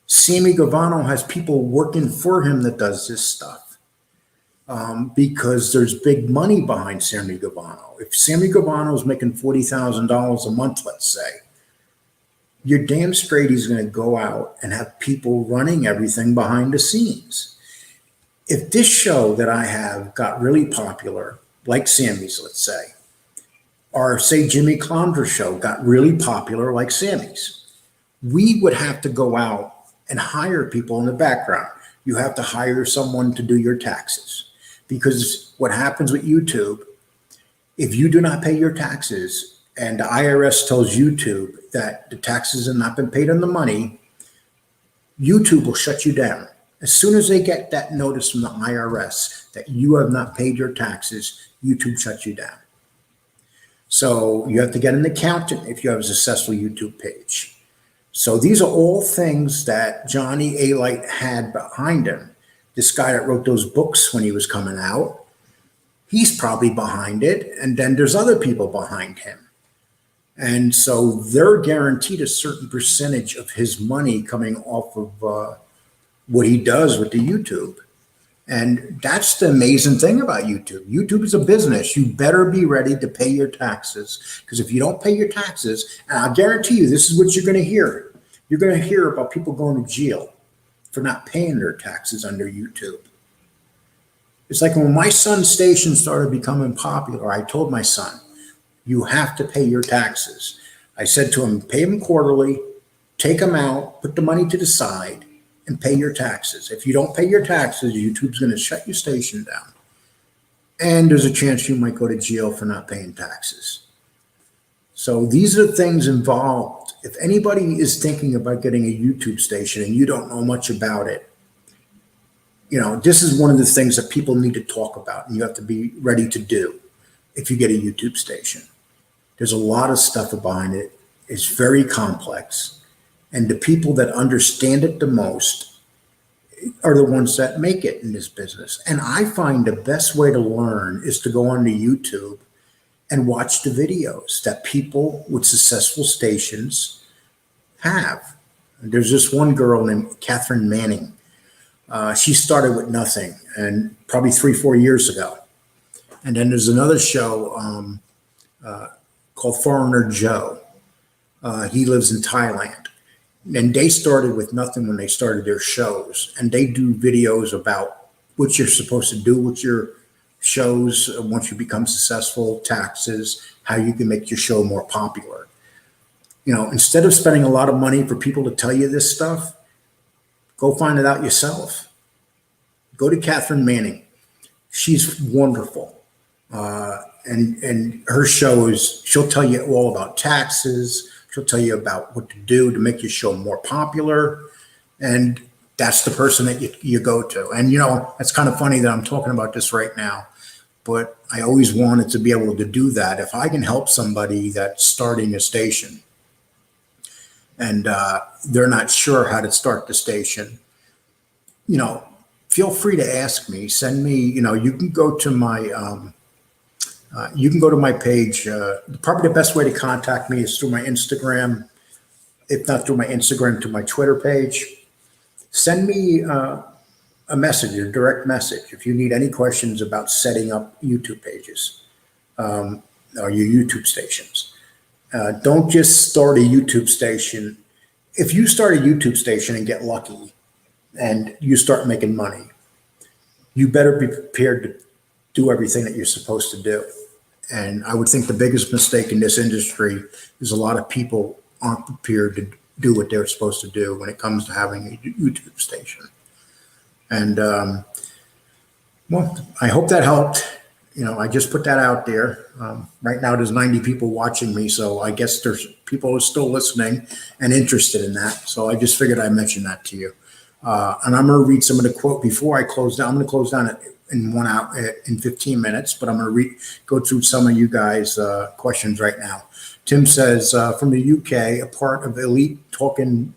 Sammy Gavano has people working for him that does this stuff because there's big money behind Sammy Gavano. If Sammy Gavano is making $40,000 a month, let's say, you're damn straight he's going to go out and have people running everything behind the scenes. If this show that I have got really popular, like Sammy's, let's say, or say Jimmy Calandra show got really popular like Sammy's, we would have to go out and hire people in the background. You have to hire someone to do your taxes, because what happens with YouTube, if you do not pay your taxes and the IRS tells YouTube that the taxes have not been paid on the money, YouTube will shut you down. As soon as they get that notice from the IRS that you have not paid your taxes, YouTube shuts you down. So you have to get an accountant if you have a successful YouTube page. So these are all things that Johnny A-Light had behind him. This guy that wrote those books when he was coming out, he's probably behind it. And then there's other people behind him. And so they're guaranteed a certain percentage of his money coming off of what he does with the YouTube. And that's the amazing thing about YouTube. YouTube is a business. You better be ready to pay your taxes, because if you don't pay your taxes, and I'll guarantee you, this is what you're going to hear. You're going to hear about people going to jail for not paying their taxes under YouTube. It's like when my son's station started becoming popular, I told my son, you have to pay your taxes. I said to him, pay them quarterly, take them out, put the money to the side, and pay your taxes. If you don't pay your taxes, YouTube's going to shut your station down. And there's a chance you might go to jail for not paying taxes. So these are things involved. If anybody is thinking about getting a YouTube station and you don't know much about it, this is one of the things that people need to talk about and you have to be ready to do if you get a YouTube station. There's a lot of stuff behind it. It's very complex. And the people that understand it the most are the ones that make it in this business. And I find the best way to learn is to go onto YouTube and watch the videos that people with successful stations have. There's this one girl named Catherine Manning. She started with nothing, and probably 3-4 years ago. And then there's another show called Foreigner Joe. He lives in Thailand. And they started with nothing when they started their shows. And they do videos about what you're supposed to do with your shows once you become successful, taxes, how you can make your show more popular. Instead of spending a lot of money for people to tell you this stuff, go find it out yourself. Go to Catherine Manning. She's wonderful. And her show is, she'll tell you all about taxes. She'll tell you about what to do to make your show more popular. And that's the person that you go to. And, it's kind of funny that I'm talking about this right now, but I always wanted to be able to do that. If I can help somebody that's starting a station and they're not sure how to start the station, feel free to ask me. Send me, you can go to my page. Probably the best way to contact me is through my Instagram. If not through my Instagram, to my Twitter page. Send me a message, a direct message, if you need any questions about setting up YouTube pages or your YouTube stations. Don't just start a YouTube station. If you start a YouTube station and get lucky and you start making money, you better be prepared to do everything that you're supposed to do. And I would think the biggest mistake in this industry is a lot of people aren't prepared to do what they're supposed to do when it comes to having a YouTube station. And well, I hope that helped. I just put that out there. Right now, there's 90 people watching me, so I guess there's people who are still listening and interested in that. So I just figured I'd mention that to you. And I'm going to read some of the quote before I close down. I'm going to close down in 1 hour, in 15 minutes, but I'm going to go through some of you guys' questions right now. Tim says, from the UK, a part of elite talking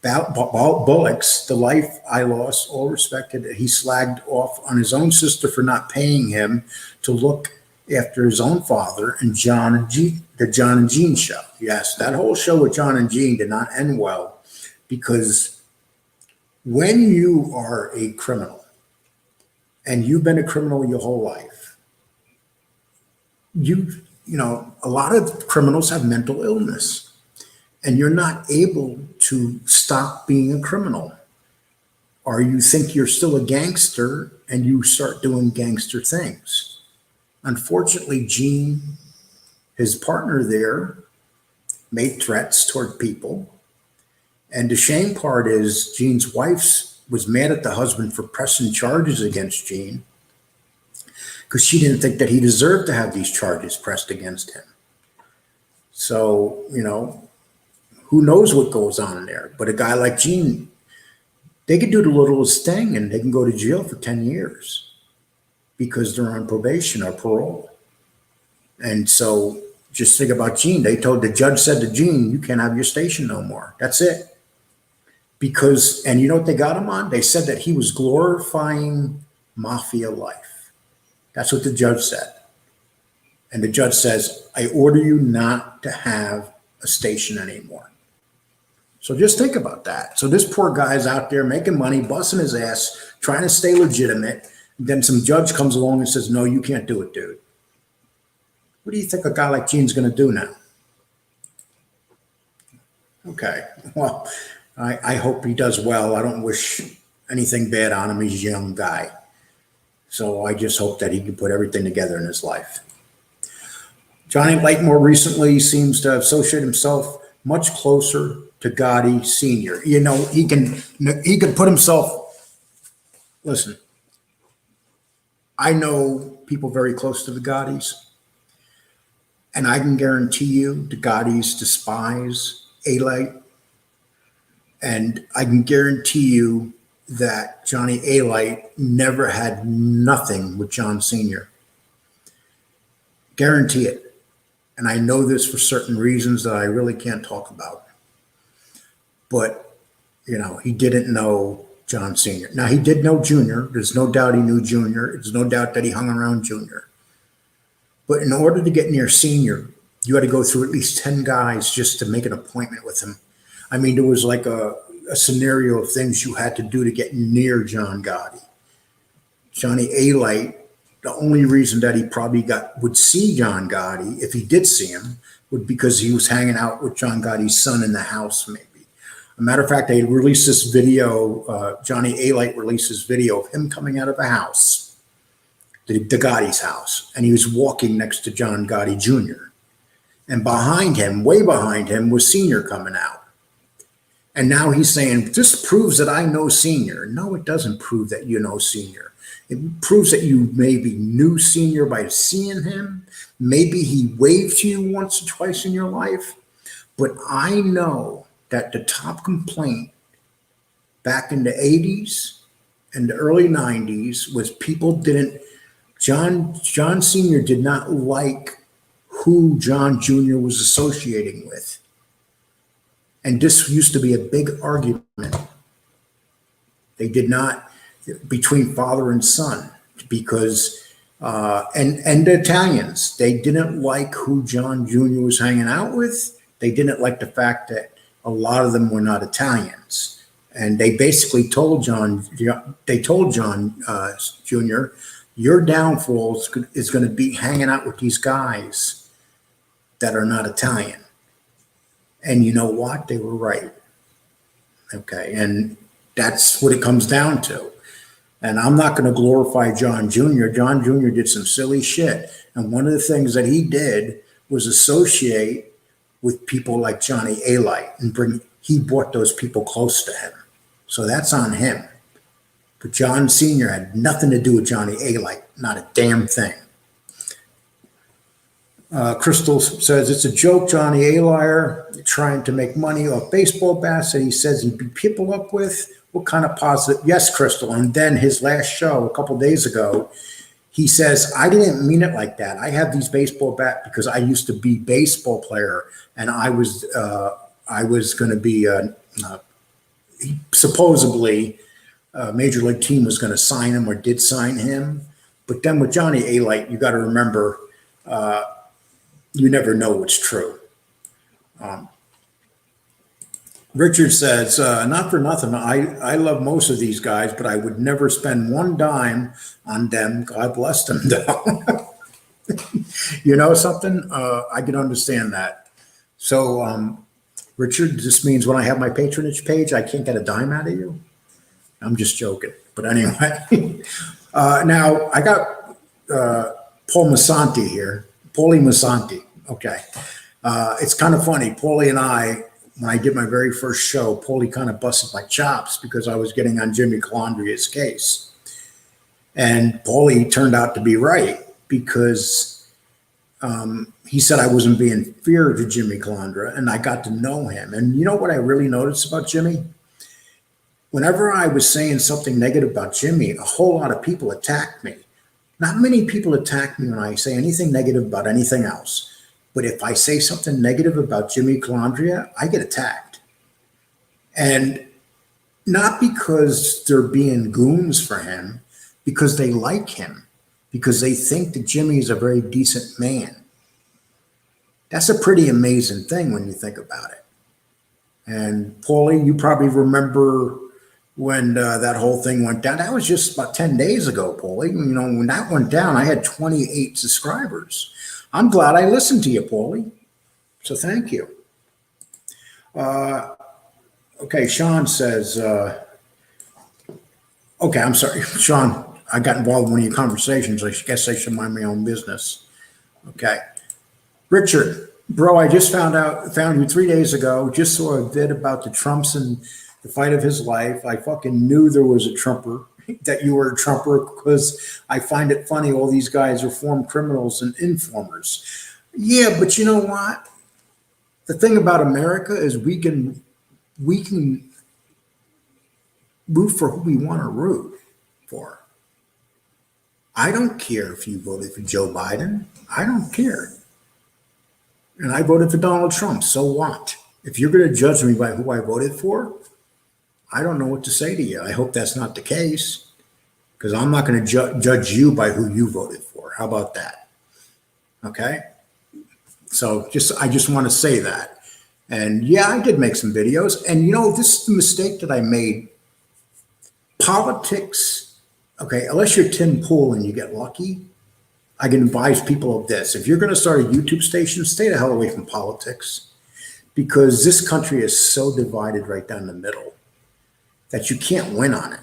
about bullocks, the life I lost, all respected. He slagged off on his own sister for not paying him to look after his own father and the John and Gene show. Yes, that whole show with John and Gene did not end well, because when you are a criminal and you've been a criminal your whole life, a lot of criminals have mental illness, and you're not able to stop being a criminal. Or you think you're still a gangster and you start doing gangster things. Unfortunately, Gene, his partner there, made threats toward people. And the shame part is Gene's wife was mad at the husband for pressing charges against Gene, because she didn't think that he deserved to have these charges pressed against him. So, who knows what goes on in there? But a guy like Gene, they could do the littlest thing and they can go to jail for 10 years because they're on probation or parole. And so just think about Gene. The judge said to Gene, you can't have your station no more. That's it. And you know what they got him on? They said that he was glorifying Mafia life. That's what the judge said. And the judge says, I order you not to have a station anymore. So just think about that. So this poor guy's out there making money, busting his ass, trying to stay legitimate. Then some judge comes along and says, no, you can't do it, dude. What do you think a guy like Gene's going to do now? Okay, well, I hope he does well. I don't wish anything bad on him. He's a young guy. So I just hope that he can put everything together in his life. Johnny Light more recently seems to associate himself much closer to Gotti Sr. He can put himself, listen, I know people very close to the Gottis, and I can guarantee you the Gottis despise A-Light, and I can guarantee you that Johnny A-Light never had nothing with John Sr. Guarantee it. And I know this for certain reasons that I really can't talk about. But, he didn't know John Sr. Now, he did know Junior. There's no doubt he knew Junior. There's no doubt that he hung around Junior. But in order to get near Senior, you had to go through at least 10 guys just to make an appointment with him. I mean, there was like a scenario of things you had to do to get near John Gotti. Johnny A-Light, the only reason that he probably would see John Gotti, if he did see him, would because he was hanging out with John Gotti's son in the house, maybe. A matter of fact, they released this video, Johnny A-Light released this video of him coming out of a house, the Gotti's house, and he was walking next to John Gotti Jr. And behind him, way behind him, was Senior coming out. And now he's saying, this proves that I know Senior. No, it doesn't prove that you know Senior. It proves that you maybe knew Senior by seeing him. Maybe he waved to you once or twice in your life. But I know that the top complaint back in the 80s and the early 90s was people John Sr. did not like who John Jr. was associating with. And this used to be a big argument. They did not, between father and son, because and the Italians, they didn't like who John Jr. was hanging out with. They didn't like the fact that a lot of them were not Italians, and they basically told John. They told John Jr., your downfall is going to be hanging out with these guys that are not Italian. And you know what? They were right. Okay, and that's what it comes down to. And I'm not going to glorify John Jr. John Jr. did some silly shit. And one of the things that he did was associate with people like Johnny A-Light, and he brought those people close to him. So that's on him. But John Sr. had nothing to do with Johnny A-Light, not a damn thing. Crystal says, it's a joke, Johnny A-Liar, trying to make money off baseball bats that he says he beat people up with. What kind of positive? Yes, Crystal. And then his last show a couple days ago, he says, I didn't mean it like that. I have these baseball bats because I used to be baseball player, and I was going to be supposedly a major league team was going to sign him or did sign him. But then with Johnny A-Light, you got to remember, you never know what's true. Richard says, not for nothing, I love most of these guys, but I would never spend one dime on them. God bless them, though. You know something? I can understand that. So, Richard, this means when I have my patronage page, I can't get a dime out of you? I'm just joking. But anyway, now I got Paul Masanti here. Paulie Masanti. Okay. It's kind of funny. Paulie and I, when I did my very first show, Paulie kind of busted my chops because I was getting on Jimmy Calandria's case. And Paulie turned out to be right because he said I wasn't being fair to Jimmy Calandra, and I got to know him. And you know what I really noticed about Jimmy? Whenever I was saying something negative about Jimmy, a whole lot of people attacked me. Not many people attack me when I say anything negative about anything else. But if I say something negative about Jimmy Calandria, I get attacked. And not because they're being goons for him, because they like him, because they think that Jimmy is a very decent man. That's a pretty amazing thing when you think about it. And Paulie, you probably remember when that whole thing went down. That was just about 10 days ago, Paulie. You know, when that went down, I had 28 subscribers. I'm glad I listened to you, Paulie. So thank you. Okay, Sean says, okay, I'm sorry. Sean, I got involved in one of your conversations. I guess I should mind my own business. Okay. Richard, bro, I just found you 3 days ago, just saw a vid about the Trumps and the fight of his life. I fucking knew there was a Trumper, that you were a Trumper, because I find it funny all these guys are formed criminals and informers. Yeah, but you know what? The thing about America is we can root for who we want to root for. I don't care if you voted for Joe Biden. I don't care. And I voted for Donald Trump. So what? If you're going to judge me by who I voted for, I don't know what to say to you. I hope that's not the case, because I'm not going to judge you by who you voted for. How about that? Okay. So I just want to say that. And yeah, I did make some videos. And you know, this is the mistake that I made. Politics, okay, unless you're Tim Pool and you get lucky, I can advise people of this. If you're going to start a YouTube station, stay the hell away from politics, because this country is so divided right down the middle that you can't win on it.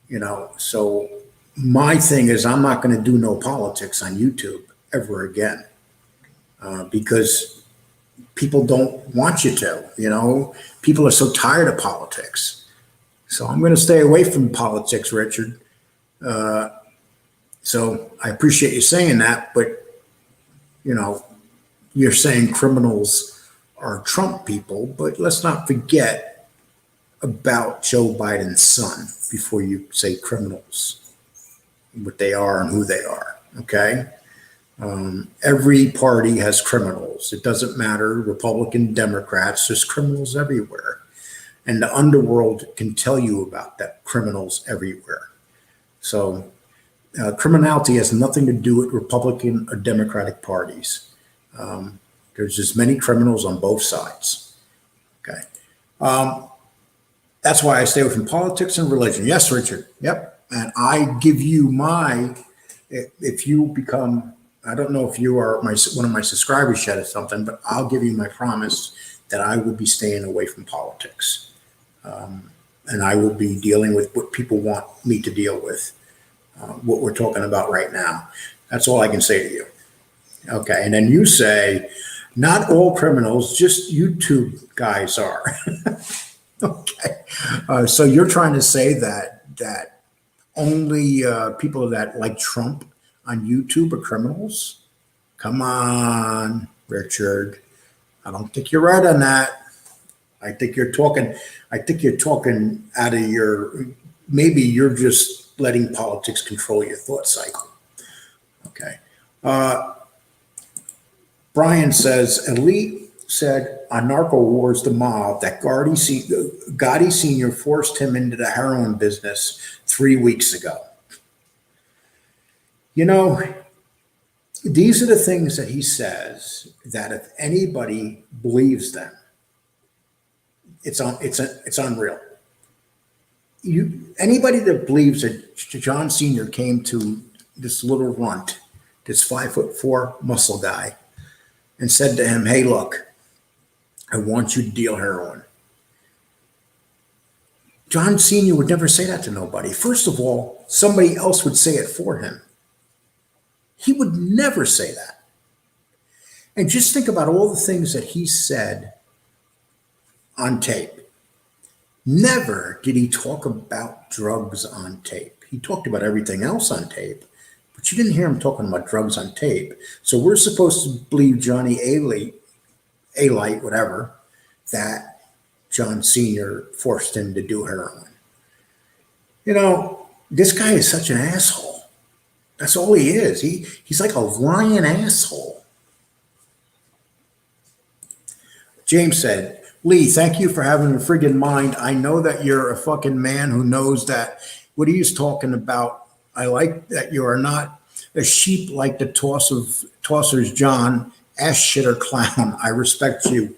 You know, so my thing is I'm not going to do no politics on YouTube ever again, because people don't want you to, you know, people are so tired of politics. So I'm going to stay away from politics, Richard. So I appreciate you saying that, but, you know, you're saying criminals are Trump people, but let's not forget about Joe Biden's son before you say criminals, what they are and who they are, okay? Every party has criminals. It doesn't matter, Republican, Democrats, there's criminals everywhere. And the underworld can tell you about that, criminals everywhere. So criminality has nothing to do with Republican or Democratic parties. There's as many criminals on both sides. Okay. That's why I stay away from politics and religion. Yes, Richard. Yep. And I give you if you become, I don't know if you are one of my subscribers yet or something, but I'll give you my promise that I will be staying away from politics. And I will be dealing with what people want me to deal with, what we're talking about right now. That's all I can say to you. Okay. And then you say, not all criminals, just YouTube guys are. Okay. So you're trying to say that only people that like Trump on YouTube are criminals? Come on, Richard. I don't think you're right on that. I think you're talking out of maybe you're just letting politics control your thought cycle. Okay. Brian says, Elite said on Narco Wars, the mob, that Gotti Sr. forced him into the heroin business 3 weeks ago. You know, these are the things that he says that if anybody believes them, it's unreal. Anybody that believes that John Sr. came to this little runt, this 5'4" muscle guy, and said to him, hey, look, I want you to deal heroin. John Sr. would never say that to nobody. First of all, somebody else would say it for him. He would never say that. And just think about all the things that he said on tape. Never did he talk about drugs on tape. He talked about everything else on tape, but you didn't hear him talking about drugs on tape. So we're supposed to believe Johnny A-Light, whatever, that John Sr. forced him to do heroin. You know, this guy is such an asshole. That's all he is. He's like a lying asshole. James said, Lee, thank you for having a friggin' mind. I know that you're a fucking man who knows that what he's talking about. I like that you are not a sheep like the tossers, John, ass shitter clown. I respect you.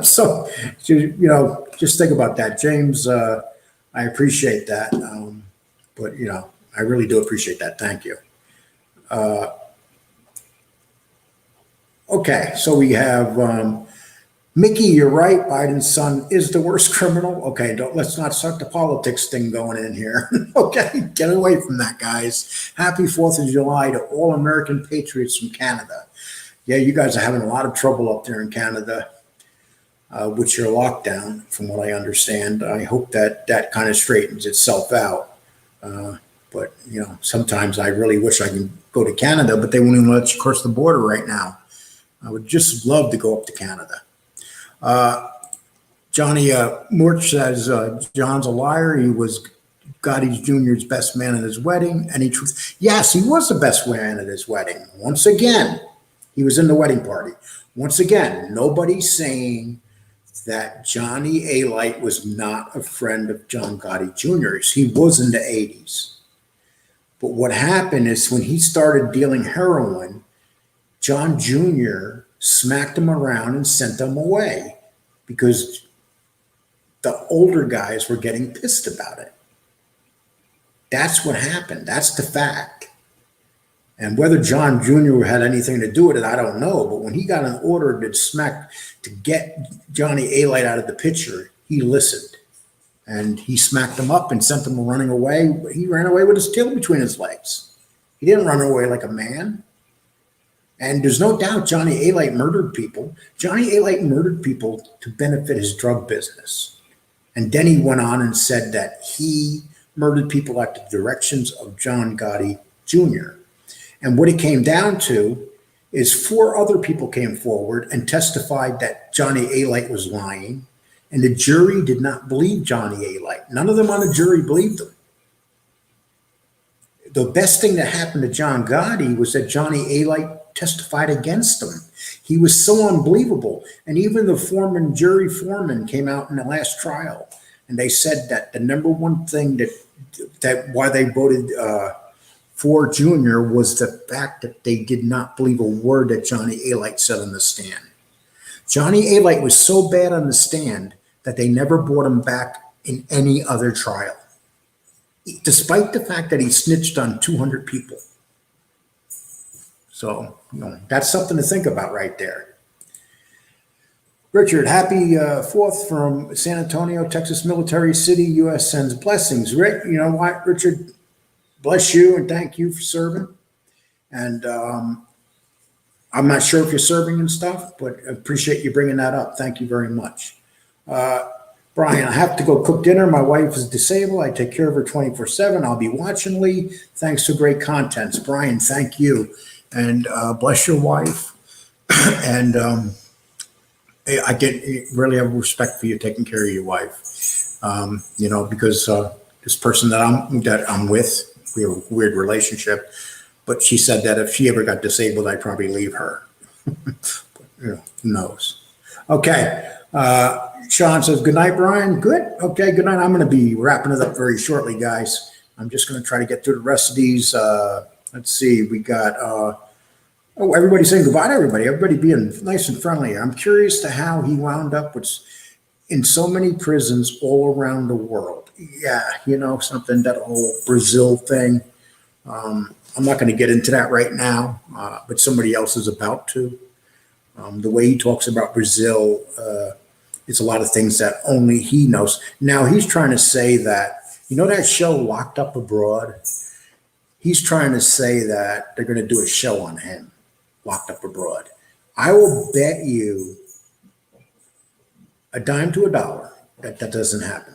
So, you know, just think about that, James. I appreciate that. But, you know, I really do appreciate that. Thank you. Okay, so we have Mickey, you're right. Biden's son is the worst criminal. Okay, let's not start the politics thing going in here. Okay, get away from that, guys. Happy 4th of July to all American patriots from Canada. Yeah, you guys are having a lot of trouble up there in Canada with your lockdown, from what I understand. I hope that kind of straightens itself out. But, you know, sometimes I really wish I could go to Canada, but they won't even let you cross the border right now. I would just love to go up to Canada. Johnny Murch says John's a liar. He was Gotti Jr.'s best man at his wedding. Yes, he was the best man at his wedding. Once again, he was in the wedding party. Once again, nobody's saying that Johnny A-Light was not a friend of John Gotti Jr.'s. He was in the 80s. But what happened is when he started dealing heroin, John Jr. smacked him around and sent him away because the older guys were getting pissed about it. That's what happened. That's the fact. And whether John Jr. had anything to do with it, I don't know. But when he got an order to get Johnny A-Light out of the picture, he listened. And he smacked him up and sent him running away. He ran away with his tail between his legs. He didn't run away like a man. And there's no doubt Johnny A-Light murdered people. Johnny A-Light murdered people to benefit his drug business. And then he went on and said that he murdered people at the directions of John Gotti Jr. And what it came down to is 4 other people came forward and testified that Johnny A-Light was lying. And the jury did not believe Johnny A-Light. None of them on the jury believed him. The best thing that happened to John Gotti was that Johnny A-Light testified against him. He was so unbelievable. And even the jury foreman came out in the last trial, and they said that the number one thing that why they voted for Junior was the fact that they did not believe a word that Johnny Alite said on the stand. Johnny Alite was so bad on the stand that they never brought him back in any other trial, despite the fact that he snitched on 200 people. So, that's something to think about right there. Richard, happy 4th from San Antonio, Texas Military City, U.S. sends blessings. Rick, you know what, Richard, bless you and thank you for serving. And I'm not sure if you're serving and stuff, but I appreciate you bringing that up. Thank you very much. Brian, I have to go cook dinner. My wife is disabled. I take care of her 24/7. I'll be watching Lee. Thanks for great contents. Brian, thank you. And bless your wife. And I really have respect for you taking care of your wife. Because this person that I'm with, we have a weird relationship. But she said that if she ever got disabled, I'd probably leave her. But, who knows? Okay. Sean says, good night, Brian. Good. Okay, good night. I'm going to be wrapping it up very shortly, guys. I'm just going to try to get through the rest of these. Let's see. We got, everybody saying goodbye to everybody. Everybody being nice and friendly. I'm curious to how he wound up in so many prisons all around the world. Yeah, something, that whole Brazil thing. I'm not going to get into that right now, but somebody else is about to. The way he talks about Brazil, it's a lot of things that only he knows. Now he's trying to say that, that show Locked Up Abroad? He's trying to say that they're going to do a show on him, Locked Up Abroad. I will bet you a dime to a dollar that doesn't happen.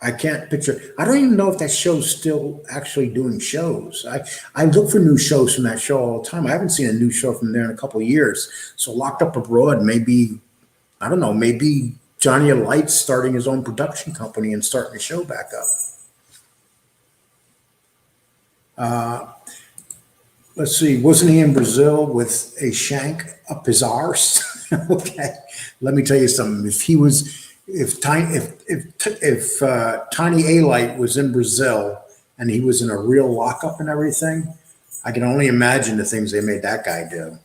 I can't picture. I don't even know if that show's still actually doing shows. I look for new shows from that show all the time. I haven't seen a new show from there in a couple of years. So Locked Up Abroad, maybe, I don't know, maybe Johnny Alite's starting his own production company and starting the show back up. Let's see. Wasn't he in Brazil with a shank up his arse? Okay. Let me tell you something. If Tiny Alite was in Brazil and he was in a real lockup and everything, I can only imagine the things they made that guy do.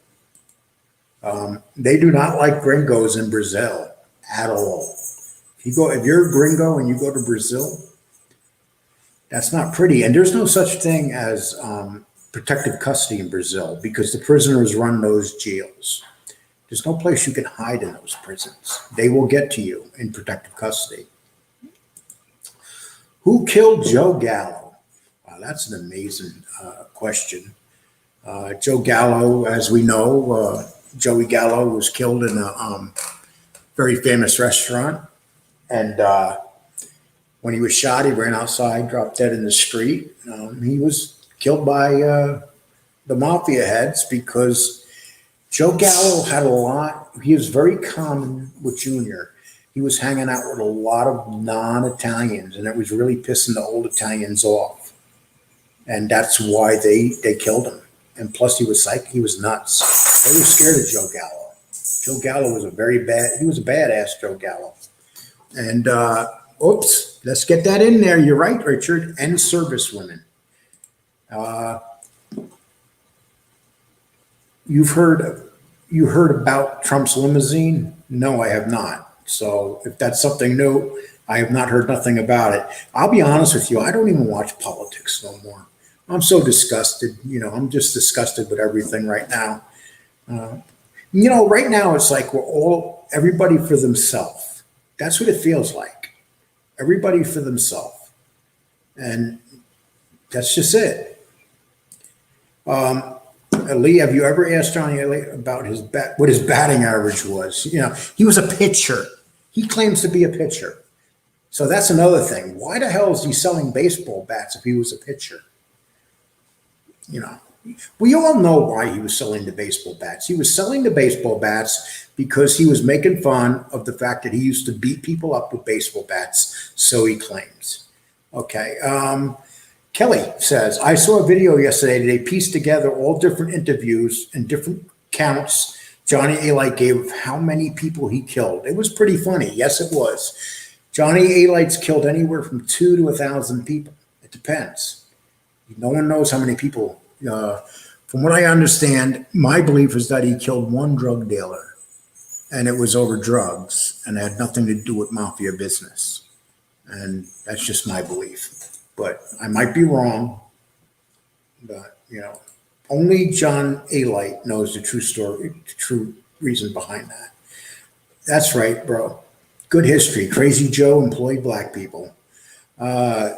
They do not like gringos in Brazil at all. If you're a gringo and you go to Brazil, that's not pretty. And there's no such thing as protective custody in Brazil because the prisoners run those jails. There's no place you can hide in those prisons. They will get to you in protective custody. Who killed Joe Gallo? Wow, that's an amazing question. Joe Gallo, as we know, Joey Gallo was killed in a very famous restaurant. And when he was shot, he ran outside, dropped dead in the street. He was killed by the Mafia heads because Joe Gallo had a lot. He was very common with Junior. He was hanging out with a lot of non-Italians, and it was really pissing the old Italians off. And that's why they killed him. And plus, he was nuts. They were scared of Joe Gallo. Joe Gallo was a badass Joe Gallo. And let's get that in there. You're right, Richard. And servicewomen. You heard about Trump's limousine? No, I have not. So if that's something new, I have not heard nothing about it. I'll be honest with you. I don't even watch politics no more. I'm so disgusted. I'm just disgusted with everything right now. Right now it's like everybody for themselves. That's what it feels like. Everybody for themselves. And that's just it. Lee, have you ever asked Johnny about what his batting average was? He was a pitcher. He claims to be a pitcher. So that's another thing. Why the hell is he selling baseball bats if he was a pitcher? We all know why he was selling the baseball bats. He was selling the baseball bats because he was making fun of the fact that he used to beat people up with baseball bats, so he claims. Okay. Kelly says, I saw a video yesterday. They pieced together all different interviews and different counts Johnny Alite gave of how many people he killed. It was pretty funny. Yes, it was. Johnny Alite's killed anywhere from 2 to 1,000 people. It depends. No one knows how many people. From what I understand, my belief is that he killed one drug dealer, and it was over drugs, and it had nothing to do with mafia business. And that's just my belief. But I might be wrong. But, only John Alite knows the true story, the true reason behind that. That's right, bro. Good history. Crazy Joe employed black people. I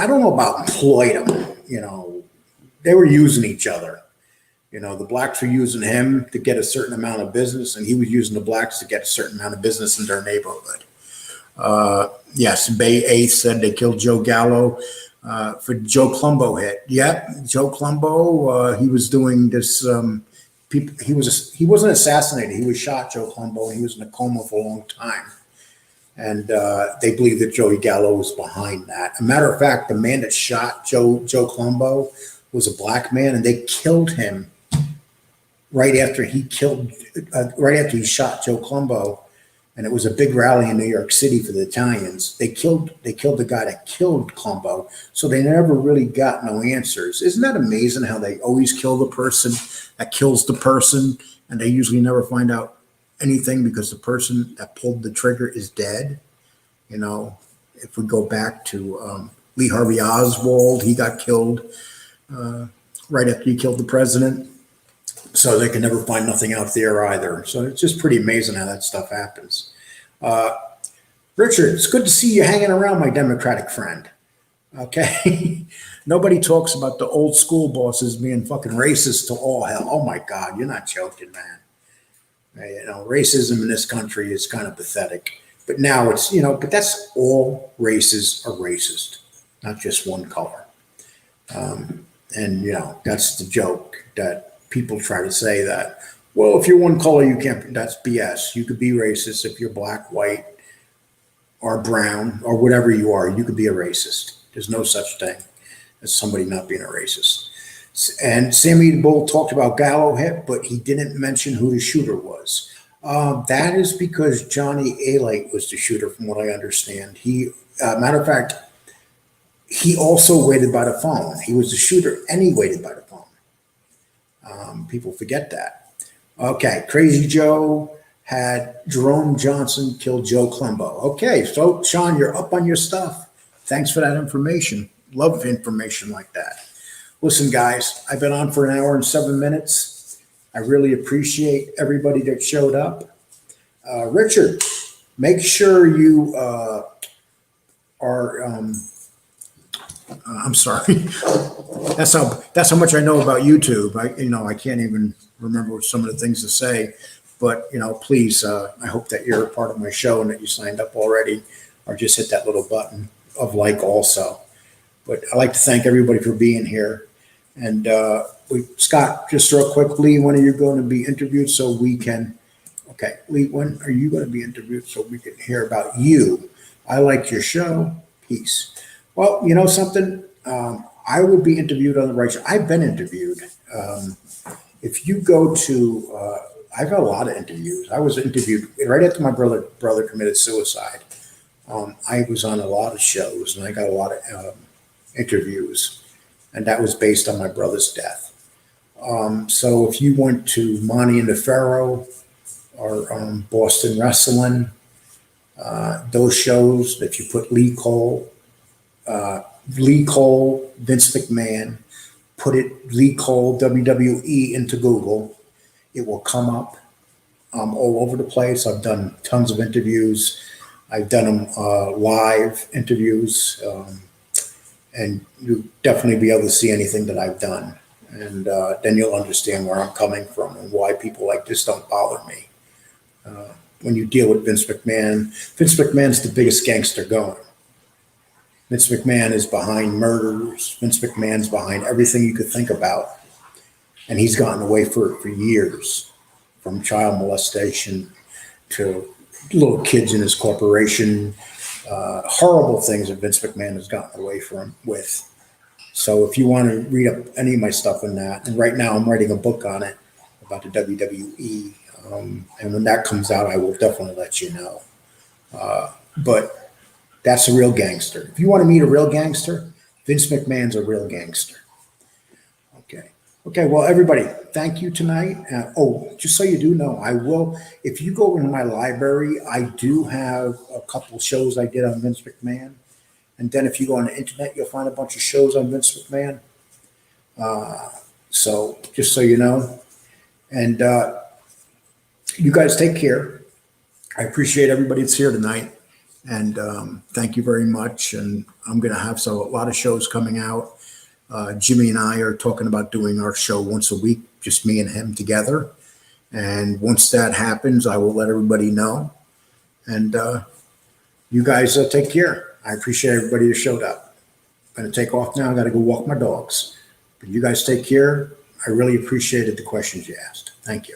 don't know about employed them. They were using each other. The blacks were using him to get a certain amount of business, and he was using the blacks to get a certain amount of business in their neighborhood. Yes, Bay 8 said they killed Joe Gallo for Joe Colombo hit. Yep, Joe Colombo, he was doing this. He wasn't assassinated. He was shot, Joe Colombo, and he was in a coma for a long time. And they believe that Joey Gallo was behind that. A matter of fact, the man that shot Joe Colombo was a black man, and they killed him right after he shot Joe Colombo. And it was a big rally in New York City for the Italians. They killed the guy that killed Colombo, so they never really got no answers. Isn't that amazing how they always kill the person that kills the person, and they usually never find out anything because the person that pulled the trigger is dead? If we go back to Lee Harvey Oswald, he got killed right after he killed the president. So they can never find nothing out there either. So it's just pretty amazing how that stuff happens. Richard, it's good to see you hanging around, my Democratic friend. Okay. Nobody talks about the old school bosses being fucking racist to all hell. Oh my God, you're not joking, man. Racism in this country is kind of pathetic. But now it's, but that's all races are racist, not just one color. And that's the joke that people try to say that, well, if you're one color, you can't. That's BS. You could be racist if you're black, white, or brown, or whatever you are. You could be a racist. There's no such thing as somebody not being a racist. And Sammy the Bull talked about Gallo hit, but he didn't mention who the shooter was. That is because Johnny Alite was the shooter, from what I understand. Matter of fact, he also waited by the phone. He was the shooter, and he waited by the phone. People forget that. Okay, Crazy Joe had Jerome Johnson kill Joe Colombo. Okay, so Sean, you're up on your stuff. Thanks for that information. Love information like that. Listen, guys, I've been on for 1 hour and 7 minutes. I really appreciate everybody that showed up. Richard, make sure you are. I'm sorry. That's how much I know about YouTube. I can't even remember some of the things to say, but please, I hope that you're a part of my show and that you signed up already, or just hit that little button of like also. But I'd like to thank everybody for being here. And Scott, just real quick, Lee, when are you going to be interviewed so we can? Okay, Lee, when are you going to be interviewed so we can hear about you? I like your show. Peace. Well, you know something? I would be interviewed on the right show. I've been interviewed. If you go to, I've had a lot of interviews. I was interviewed right after my brother committed suicide. I was on a lot of shows and I got a lot of interviews, and that was based on my brother's death. So if you went to Monty and the Pharaoh or Boston Wrestling, those shows, if you put Lee Cole, Vince McMahon, put it Lee Cole, WWE into Google, it will come up all over the place. I've done tons of interviews. I've done them live interviews, and you'll definitely be able to see anything that I've done. And then you'll understand where I'm coming from and why people like this don't bother me. When you deal with Vince McMahon's the biggest gangster going. Vince McMahon is behind murders. Vince McMahon's behind everything you could think about. And he's gotten away for years, from child molestation to little kids in his corporation. Horrible things that Vince McMahon has gotten away with. So if you want to read up any of my stuff on that, and right now I'm writing a book on it about the WWE. And when that comes out, I will definitely let you know. But that's a real gangster. If you want to meet a real gangster, Vince McMahon's a real gangster. Okay. Okay. Well, everybody, thank you tonight. Just so you do know, I will, if you go into my library, I do have a couple shows I did on Vince McMahon. And then if you go on the internet, you'll find a bunch of shows on Vince McMahon. So just so you know. And you guys take care. I appreciate everybody that's here tonight. And thank you very much. And I'm going to have a lot of shows coming out. Jimmy and I are talking about doing our show once a week, just me and him together. And once that happens, I will let everybody know. And you guys take care. I appreciate everybody that showed up. I'm going to take off now. I got to go walk my dogs. But you guys take care. I really appreciated the questions you asked. Thank you.